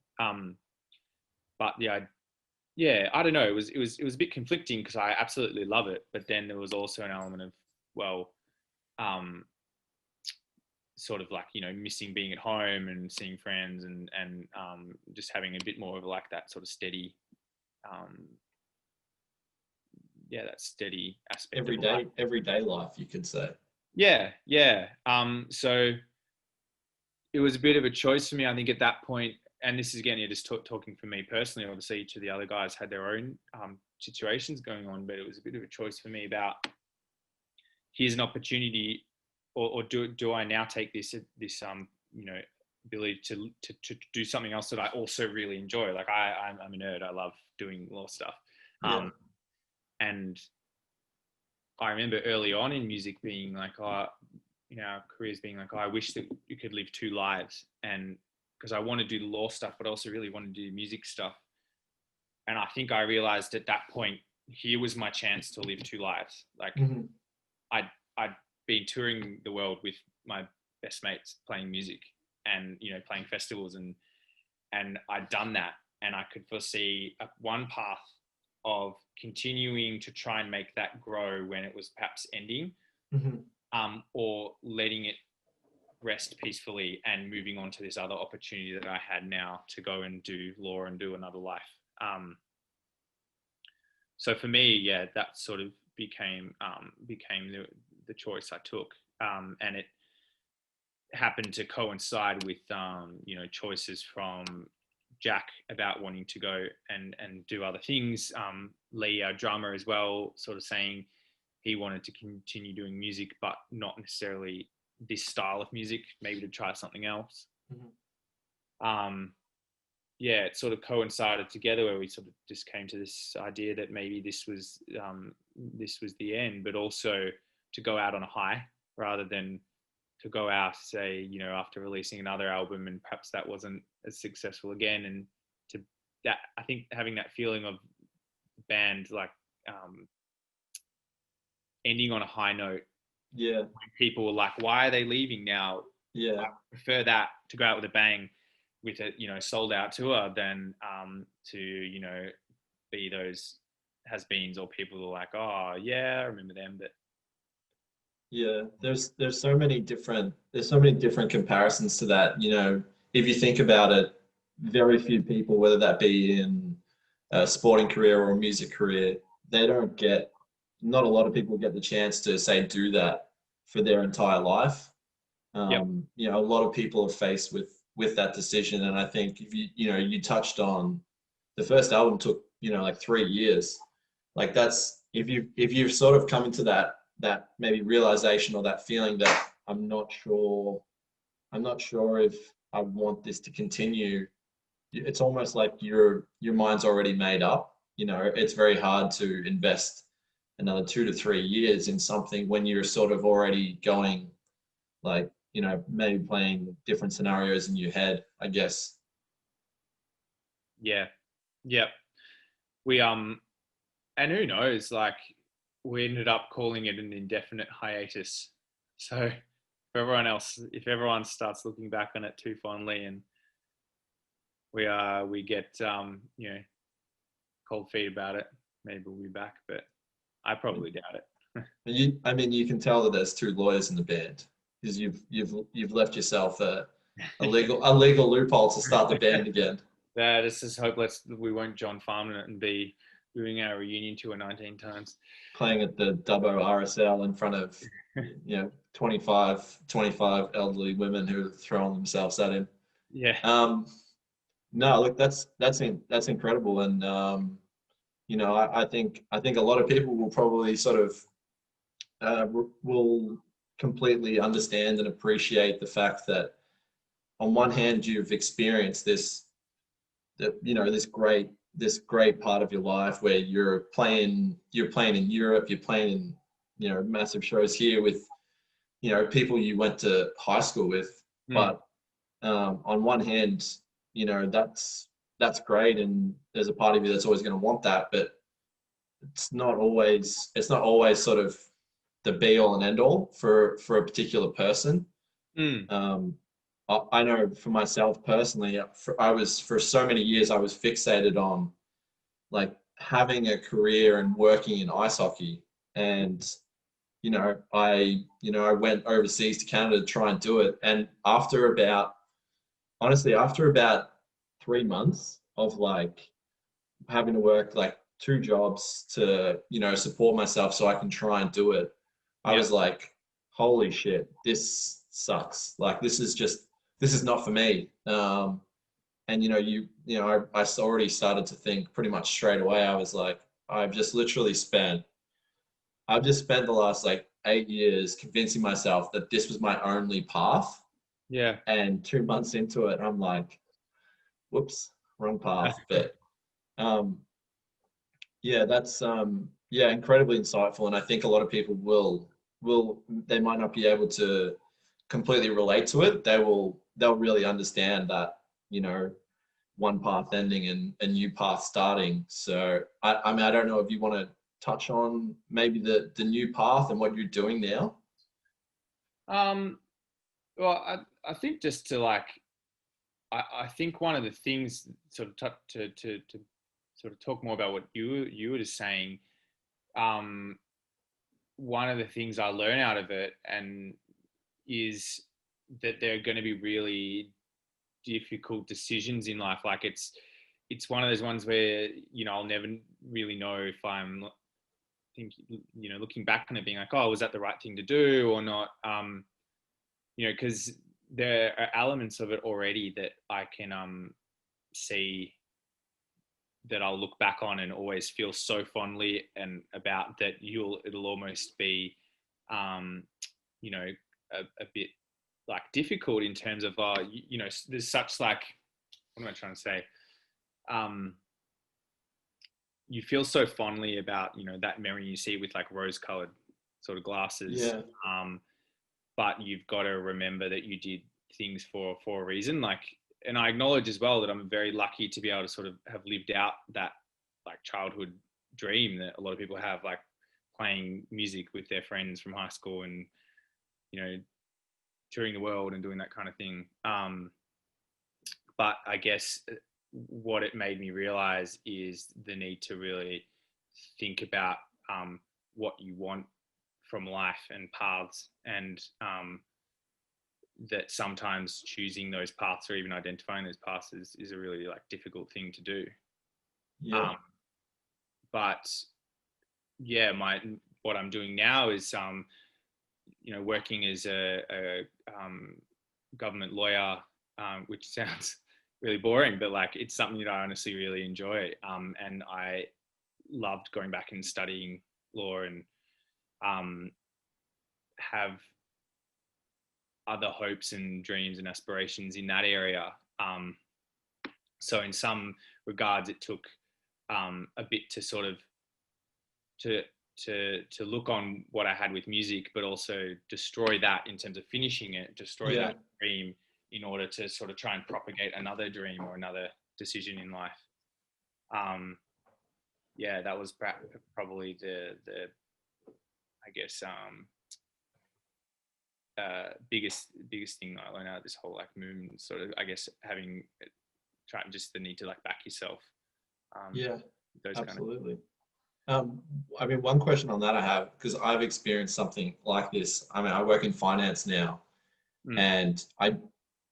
Speaker 2: But I don't know. It was a bit conflicting because I absolutely love it, but then there was also an element of, well, sort of like, missing being at home and seeing friends and just having a bit more of like that sort of steady, that steady aspect of life.
Speaker 1: Everyday life, you could say.
Speaker 2: Yeah. So it was a bit of a choice for me, I think, at that point. And this is again, just talking for me personally. Obviously, each of the other guys had their own situations going on, but it was a bit of a choice for me about, here's an opportunity, or do I now take this ability to do something else that I also really enjoy? Like I'm a nerd. I love doing law stuff.
Speaker 1: Yeah.
Speaker 2: And I remember early on in music being like, careers being like, I wish that you could live two lives. And because I want to do the law stuff, but also really want to do music stuff. And I think I realized at that point, here was my chance to live two lives. Like I'd been touring the world with my best mates playing music and, playing festivals, and I'd done that. And I could foresee one path of continuing to try and make that grow when it was perhaps ending, or letting it rest peacefully and moving on to this other opportunity that I had now to go and do law and do another life. So for me, that sort of became the choice I took, and it happened to coincide with choices from Jack about wanting to go and do other things. Lee, our drummer as well, sort of saying he wanted to continue doing music, but not necessarily this style of music, maybe to try something else. It sort of coincided together where we sort of just came to this idea that maybe this was the end, but also to go out on a high rather than to go out, say, after releasing another album and perhaps that wasn't as successful again. And I think having that feeling of the band like ending on a high note.
Speaker 1: Yeah.
Speaker 2: When people were like, why are they leaving now?
Speaker 1: Yeah.
Speaker 2: I prefer that to go out with a bang with a sold out tour than to be those has-beens or people who are like, oh yeah, I remember them. But
Speaker 1: yeah, there's so many different comparisons to that. If you think about it, very few people, whether that be in a sporting career or a music career, not a lot of people get the chance to say do that for their entire life.
Speaker 2: Yep.
Speaker 1: A lot of people are faced with that decision, and I think if you touched on the first album took like 3 years. Like that's if you've sort of come into that maybe realization or that feeling that I'm not sure if I want this to continue. It's almost like your mind's already made up. It's very hard to invest another 2 to 3 years in something when you're sort of already going, like, maybe playing different scenarios in your head, I guess.
Speaker 2: Yeah. We and who knows, like we ended up calling it an indefinite hiatus. So if everyone starts looking back on it too fondly and we get cold feet about it, maybe we'll be back, but I probably doubt it.
Speaker 1: You can tell that there's 2 lawyers in the band because you've left yourself a legal loophole to start the band again.
Speaker 2: Let's just hope we won't John Farnham it and be doing our reunion tour 19 times.
Speaker 1: Playing at the Dubbo RSL in front of 25 elderly women who are throwing themselves at him.
Speaker 2: Yeah.
Speaker 1: No, look, that's incredible, and I think a lot of people will probably sort of will completely understand and appreciate the fact that on one hand you've experienced this great part of your life where you're playing in Europe, you're playing in massive shows here with people you went to high school with, but on one hand that's great, and there's a part of you that's always going to want that, but it's not always sort of the be all and end all for a particular person. I know for myself personally, for so many years I was fixated on like having a career and working in ice hockey, and I went overseas to Canada to try and do it. And after about 3 months of like having to work like two jobs to, support myself so I can try and do it, I
Speaker 2: Yeah.
Speaker 1: was like, holy shit, this sucks. Like this is not for me. And I already started to think pretty much straight away. I was like, I've just spent the last like 8 years convincing myself that this was my only path.
Speaker 2: Yeah.
Speaker 1: And 2 months into it, I'm like, whoops, wrong path. But um, yeah, that's incredibly insightful. And I think a lot of people will they might not be able to completely relate to it. They'll really understand that, you know, one path ending and a new path starting. So I mean, I don't know if you want to touch on maybe the new path and what you're doing now.
Speaker 2: Um, well, I think just to like, I think one of the things sort of to sort of talk more about what you were just saying, um, one of the things I learn out of it and is that there are going to be really difficult decisions in life. Like it's one of those ones where, I'll never really know if I'm looking back on it being like, oh, was that the right thing to do or not? Because there are elements of it already that I can see that I'll look back on and always feel so fondly and about that it'll almost be, um, you know, a bit like difficult in terms of, there's such like, what am I trying to say? You feel so fondly about, that memory you see with like rose colored sort of glasses.
Speaker 1: Yeah,
Speaker 2: But you've got to remember that you did things for a reason. Like, and I acknowledge as well that I'm very lucky to be able to sort of have lived out that like childhood dream that a lot of people have, like playing music with their friends from high school and, touring the world and doing that kind of thing. But I guess what it made me realize is the need to really think about what you want from life and paths, and that sometimes choosing those paths or even identifying those paths is a really like difficult thing to do.
Speaker 1: yeah,
Speaker 2: Um, but yeah, what I'm doing now is working as a government lawyer, which sounds really boring, but like it's something that I honestly really enjoy. And I loved going back and studying law and have other hopes and dreams and aspirations in that area. So in some regards, it took a bit to sort of to to look on what I had with music, but also destroy that in terms of finishing it, destroy
Speaker 1: yeah.
Speaker 2: that dream in order to sort of try and propagate another dream or another decision in life. Um, yeah, that was probably the I guess biggest thing that I learned out of this whole like movement. Sort of, I guess, having trying just the need to like back yourself. Um,
Speaker 1: Yeah,
Speaker 2: those kind of.
Speaker 1: absolutely. I mean, one question on that I have, because I've experienced something like this. I mean, I work in finance now,
Speaker 2: Mm,
Speaker 1: and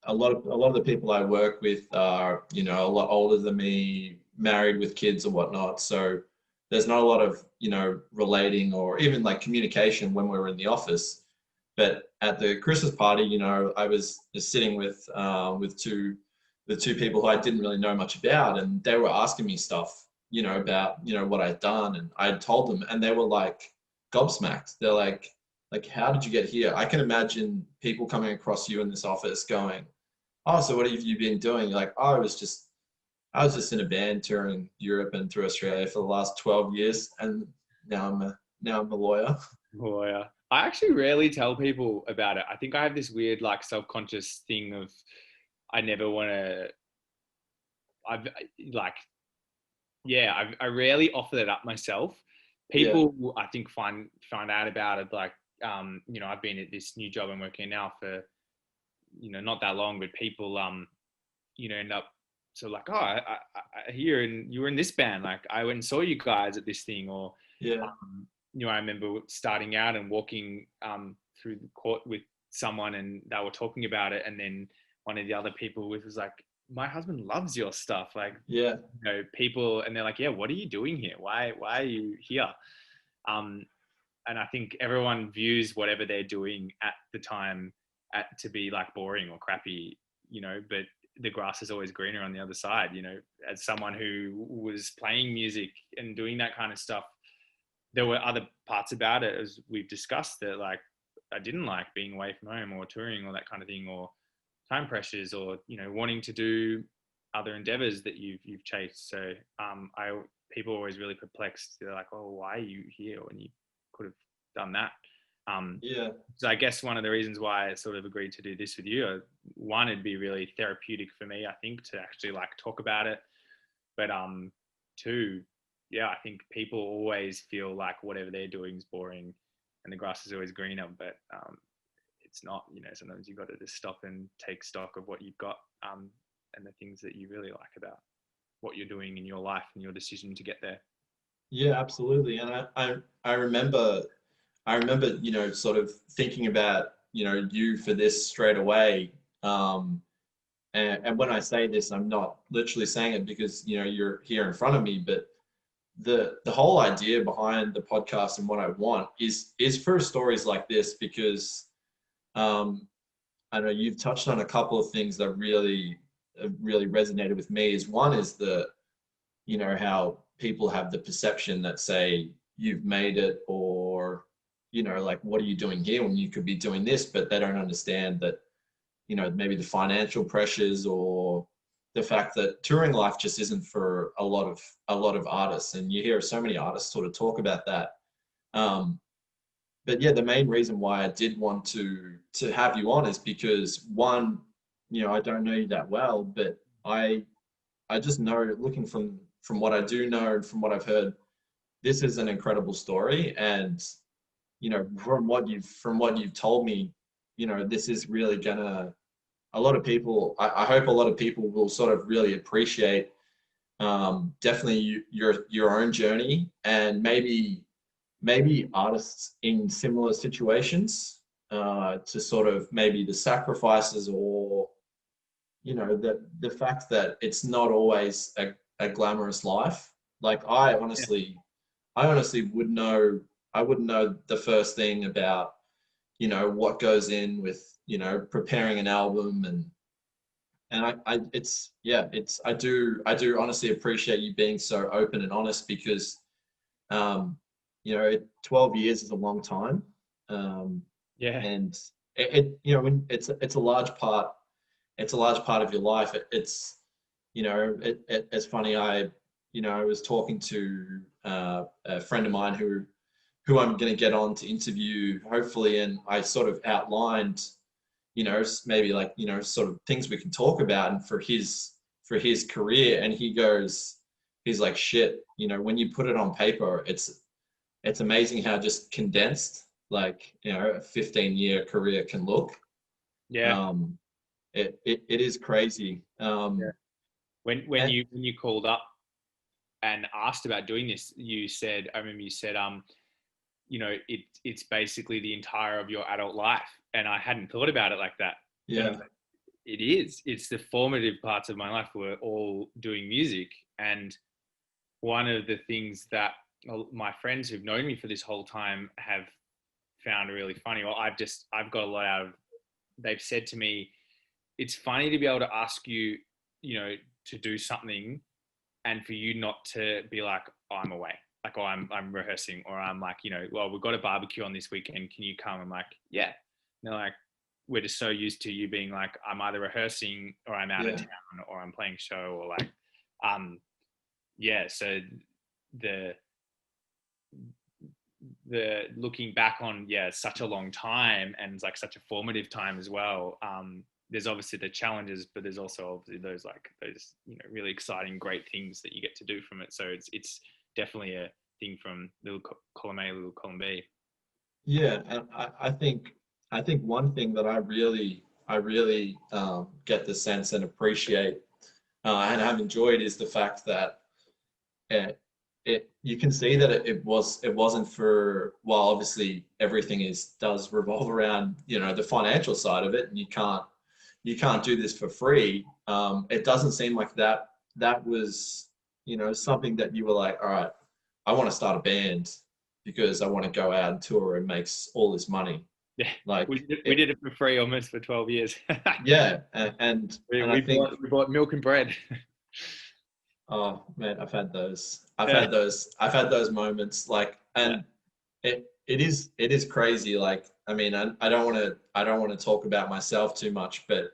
Speaker 1: a lot of the people I work with are, a lot older than me, married with kids and whatnot. So there's not a lot of, relating or even like communication when we're in the office. But at the Christmas party, I was sitting with two people who I didn't really know much about, and they were asking me stuff, about what I'd done, and I had told them, and they were like gobsmacked. They're like, how did you get here? I can imagine people coming across you in this office going, oh, so what have you been doing? You're like, oh, I was just in a band touring Europe and through Australia for the last 12 years, and now I'm a lawyer.
Speaker 2: oh yeah. I actually rarely tell people about it. I think I have this weird like self-conscious thing of I never want to. I've like yeah. I rarely offer that up myself.
Speaker 1: Yeah,
Speaker 2: People I think find out about it like I've been at this new job I'm working now for not that long, but people end up so like, oh, I hear and you were in this band, like I went and saw you guys at this thing, or
Speaker 1: yeah,
Speaker 2: I remember starting out and walking through the court with someone, and they were talking about it, and then one of the other people was like, "My husband loves your stuff." Like,
Speaker 1: Yeah.
Speaker 2: people, and they're like, "Yeah, what are you doing here? Why are you here?" And I think everyone views whatever they're doing at the time to be like boring or crappy, but the grass is always greener on the other side. As someone who was playing music and doing that kind of stuff, there were other parts about it, as we've discussed, that like I didn't like, being away from home or touring or that kind of thing, or time pressures, or wanting to do other endeavors that you've chased. So people are always really perplexed. They're like, "Oh, why are you here when you could have done that?"
Speaker 1: Yeah.
Speaker 2: So I guess one of the reasons why I sort of agreed to do this with you, one, it'd be really therapeutic for me, I think, to actually like talk about it. But two, yeah, I think people always feel like whatever they're doing is boring and the grass is always greener, but it's not. Sometimes you've got to just stop and take stock of what you've got, and the things that you really like about what you're doing in your life and your decision to get there.
Speaker 1: Yeah, absolutely. And I remember, sort of thinking about, you for this straight away. And when I say this, I'm not literally saying it because, you're here in front of me, but the whole idea behind the podcast and what I want is for stories like this, because I know you've touched on a couple of things that really resonated with me. Is one is how people have the perception that, say, you've made it, or like, what are you doing here when you could be doing this, but they don't understand that maybe the financial pressures, or the fact that touring life just isn't for a lot of artists. And you hear so many artists sort of talk about that. But yeah, the main reason why I did want to have you on is because, one, I don't know you that well, but I just know, looking from what I do know and from what I've heard, this is an incredible story. And from what you've told me, this is really gonna, a lot of people, I hope a lot of people will sort of really appreciate, definitely your own journey, and maybe artists in similar situations, to sort of maybe the sacrifices, or the fact that it's not always a glamorous life. Like,
Speaker 2: Yeah.
Speaker 1: I honestly I wouldn't know the first thing about what goes in with preparing an album. And it's, yeah, I do honestly appreciate you being so open and honest, because 12 years is a long time. um,
Speaker 2: Yeah.
Speaker 1: and when it's a large part, of your life. It's funny. I was talking to a friend of mine who I'm going to get on to interview, hopefully, and I sort of outlined, maybe, like, sort of things we can talk about, and for his career. And he's like, shit, when you put it on paper, it's amazing how just condensed, like, a 15-year career can look.
Speaker 2: Yeah.
Speaker 1: um it is crazy.
Speaker 2: Yeah. When
Speaker 1: And
Speaker 2: you called up and asked about doing this, I remember you said, it's basically the entire of your adult life. And I hadn't thought about it like that. But I
Speaker 1: yeah,
Speaker 2: was like, it's the formative parts of my life were all doing music. And one of the things that my friends who've known me for this whole time have found really funny, or I've got a lot out of, they've said to me, it's funny to be able to ask you, to do something, and for you not to be like, oh, I'm away, like, oh, I'm rehearsing, or I'm like, well, we've got a barbecue on this weekend, can you come? I'm like, yeah. And they're like, we're just so used to you being like, I'm either rehearsing, or I'm out of
Speaker 1: yeah,
Speaker 2: town, or I'm playing a show, or like, um, yeah. So the the looking back on, yeah, such a long time, and like such a formative time as well. There's obviously the challenges, but there's also obviously those really exciting, great things that you get to do from it. So it's definitely a thing from little column A, little column B.
Speaker 1: yeah. And I think one thing that I really get the sense and appreciate, and have enjoyed, is the fact that, you can see that it wasn't for, well, obviously everything does revolve around, the financial side of it, and you can't do this for free. It doesn't seem like that was, something that you were like, all right, I want to start a band because I want to go out and tour and make all this money.
Speaker 2: Yeah,
Speaker 1: Like
Speaker 2: we did it for free almost for 12 years.
Speaker 1: yeah, and I think,
Speaker 2: we bought milk and bread.
Speaker 1: oh man, I've had those.
Speaker 2: Yeah,
Speaker 1: I've had those moments. Like,
Speaker 2: yeah,
Speaker 1: and it is crazy. Like, I mean, I don't want to talk about myself too much, but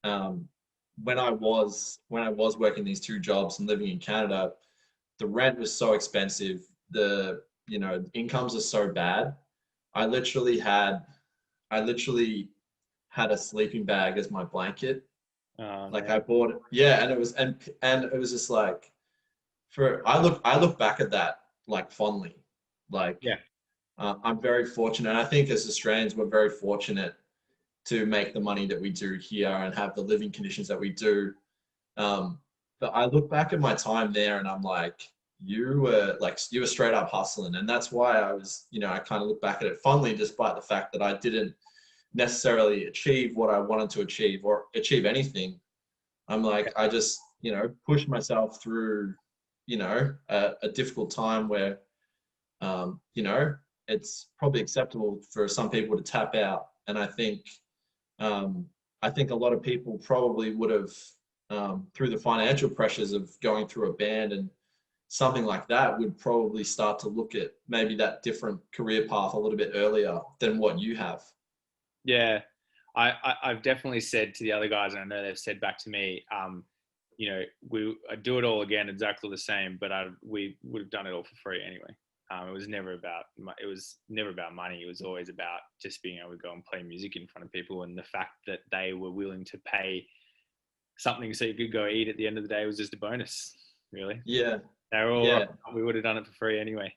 Speaker 1: um, when I was working these two jobs and living in Canada, the rent was so expensive. The incomes are so bad. I literally had I literally had a sleeping bag as my blanket.
Speaker 2: oh
Speaker 1: Like
Speaker 2: man,
Speaker 1: I bought it, yeah, and it was just like, I look back at that like fondly. Like,
Speaker 2: yeah,
Speaker 1: I'm very fortunate. And I think as Australians, we're very fortunate to make the money that we do here and have the living conditions that we do. Um, but I look back at my time there and I'm like, you were straight up hustling. And that's why I was, I kind of look back at it fondly, despite the fact that I didn't necessarily achieve what I wanted to achieve or achieve anything. I'm like, I just, pushed myself through, a difficult time where, it's probably acceptable for some people to tap out. And um, I think a lot of people probably would have, through the financial pressures of going through a band and something like that, would probably start to look at maybe that different career path a little bit earlier than what you have.
Speaker 2: yeah. I've definitely said to the other guys, and I know they've said back to me, I'd do it all again, exactly the same, but we would have done it all for free anyway. It was never about money. It was always about just being able to go and play music in front of people, and the fact that they were willing to pay something so you could go eat at the end of the day was just a bonus, really.
Speaker 1: Yeah,
Speaker 2: They were all right.
Speaker 1: yeah,
Speaker 2: We would have done it for free anyway.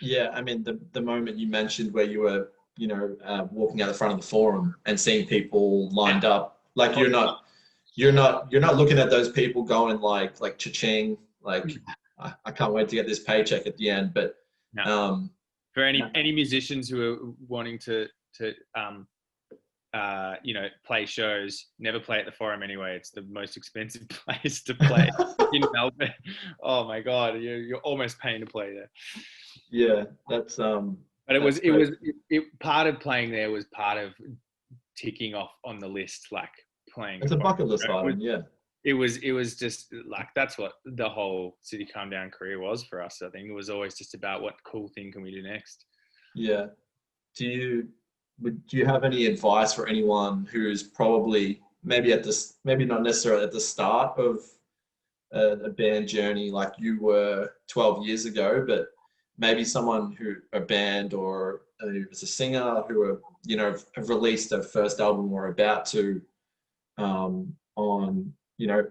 Speaker 1: yeah. I mean, the moment you mentioned where you were, walking out the front of the forum and seeing people lined up, like you're not looking at those people going like cha-ching, like I can't wait to get this paycheck at the end. But
Speaker 2: No.
Speaker 1: um,
Speaker 2: For
Speaker 1: no,
Speaker 2: any musicians who are wanting to play shows, never play at the Forum anyway. It's the most expensive place to play in Melbourne. Oh my God, you're almost paying to play there.
Speaker 1: yeah,
Speaker 2: But
Speaker 1: that's great.
Speaker 2: part of playing there was part of ticking off on the list, like playing a
Speaker 1: It's a
Speaker 2: Forum.
Speaker 1: bucket list item. Yeah,
Speaker 2: It was just like, that's what the whole City Calm Down career was for us. I think it was always just about what cool thing can we do next.
Speaker 1: yeah. Do you have any advice for anyone who's probably maybe not necessarily at the start of a band journey like you were 12 years ago, but maybe someone who a band or who is a singer who are, have released their first album or about to, on,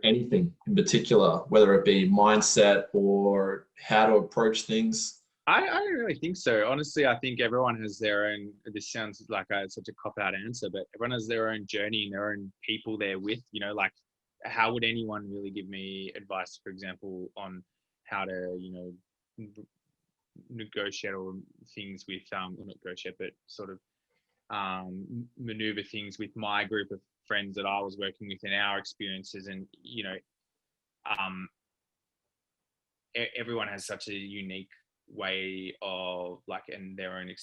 Speaker 1: anything in particular, whether it be mindset or how to approach things?
Speaker 2: I don't really think so. Honestly, I think everyone has their own. This sounds like such a cop-out answer, but everyone has their own journey and their own people they're with. Like, how would anyone really give me advice, for example, on how to, negotiate or things with, or not negotiate, but sort of maneuver things with my group of friends that I was working with in our experiences, and um, everyone has such a unique way of and their own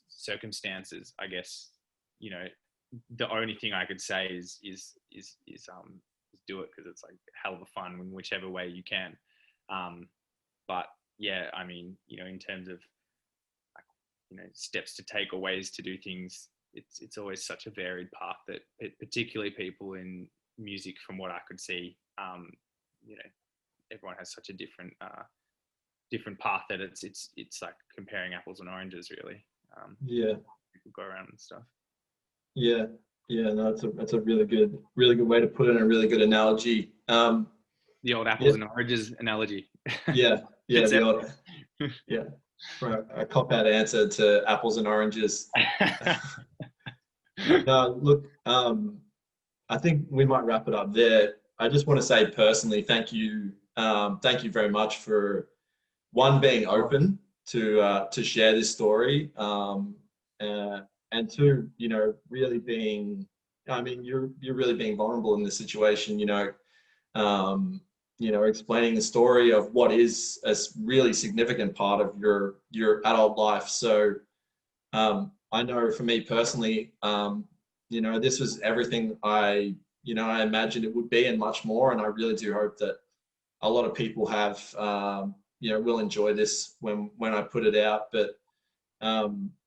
Speaker 2: circumstances, I guess. The only thing I could say is do it, because it's like hell of a fun in whichever way you can. But yeah, I mean, in terms of steps to take or ways to do things, it's always such a varied path that particularly people in music, from what I could see, everyone has such a different path that it's like comparing apples and oranges, really.
Speaker 1: Yeah,
Speaker 2: People go around and stuff.
Speaker 1: yeah, yeah. No, that's a really good way to put it, and a really good analogy.
Speaker 2: The old
Speaker 1: Yeah,
Speaker 2: apples and oranges analogy.
Speaker 1: yeah, yeah.
Speaker 2: It's
Speaker 1: The old, yeah. For a cop out answer to apples and oranges. No, look, I think we might wrap it up there. I just want to say personally, thank you thank you very much for one, being open to share this story, and two, really being, I mean, you're really being vulnerable in this situation, um, explaining the story of what is a really significant part of your adult life. So I know for me personally, this was everything I imagined it would be and much more. And I really do hope that a lot of people will enjoy this when I put it out. But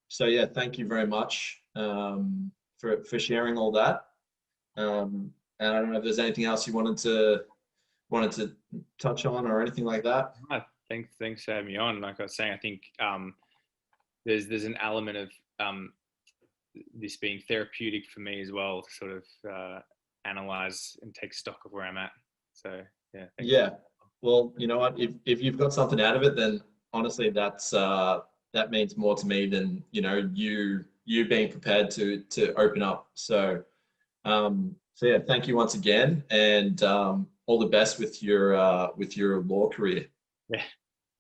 Speaker 1: so yeah, thank you very much for sharing all that. And I don't know if there's anything else you wanted to touch on or anything like that.
Speaker 2: Thanks for having me on. Like I was saying, I think there's an element of this being therapeutic for me as well, to sort of analyze and take stock of where I'm at. So yeah.
Speaker 1: Yeah. Well, you know what? If you've got something out of it, then honestly, that means more to me than you being prepared to open up. So yeah, thank you once again, and all the best with your law career.
Speaker 2: Yeah.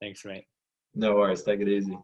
Speaker 2: Thanks, mate.
Speaker 1: No worries. Take it easy.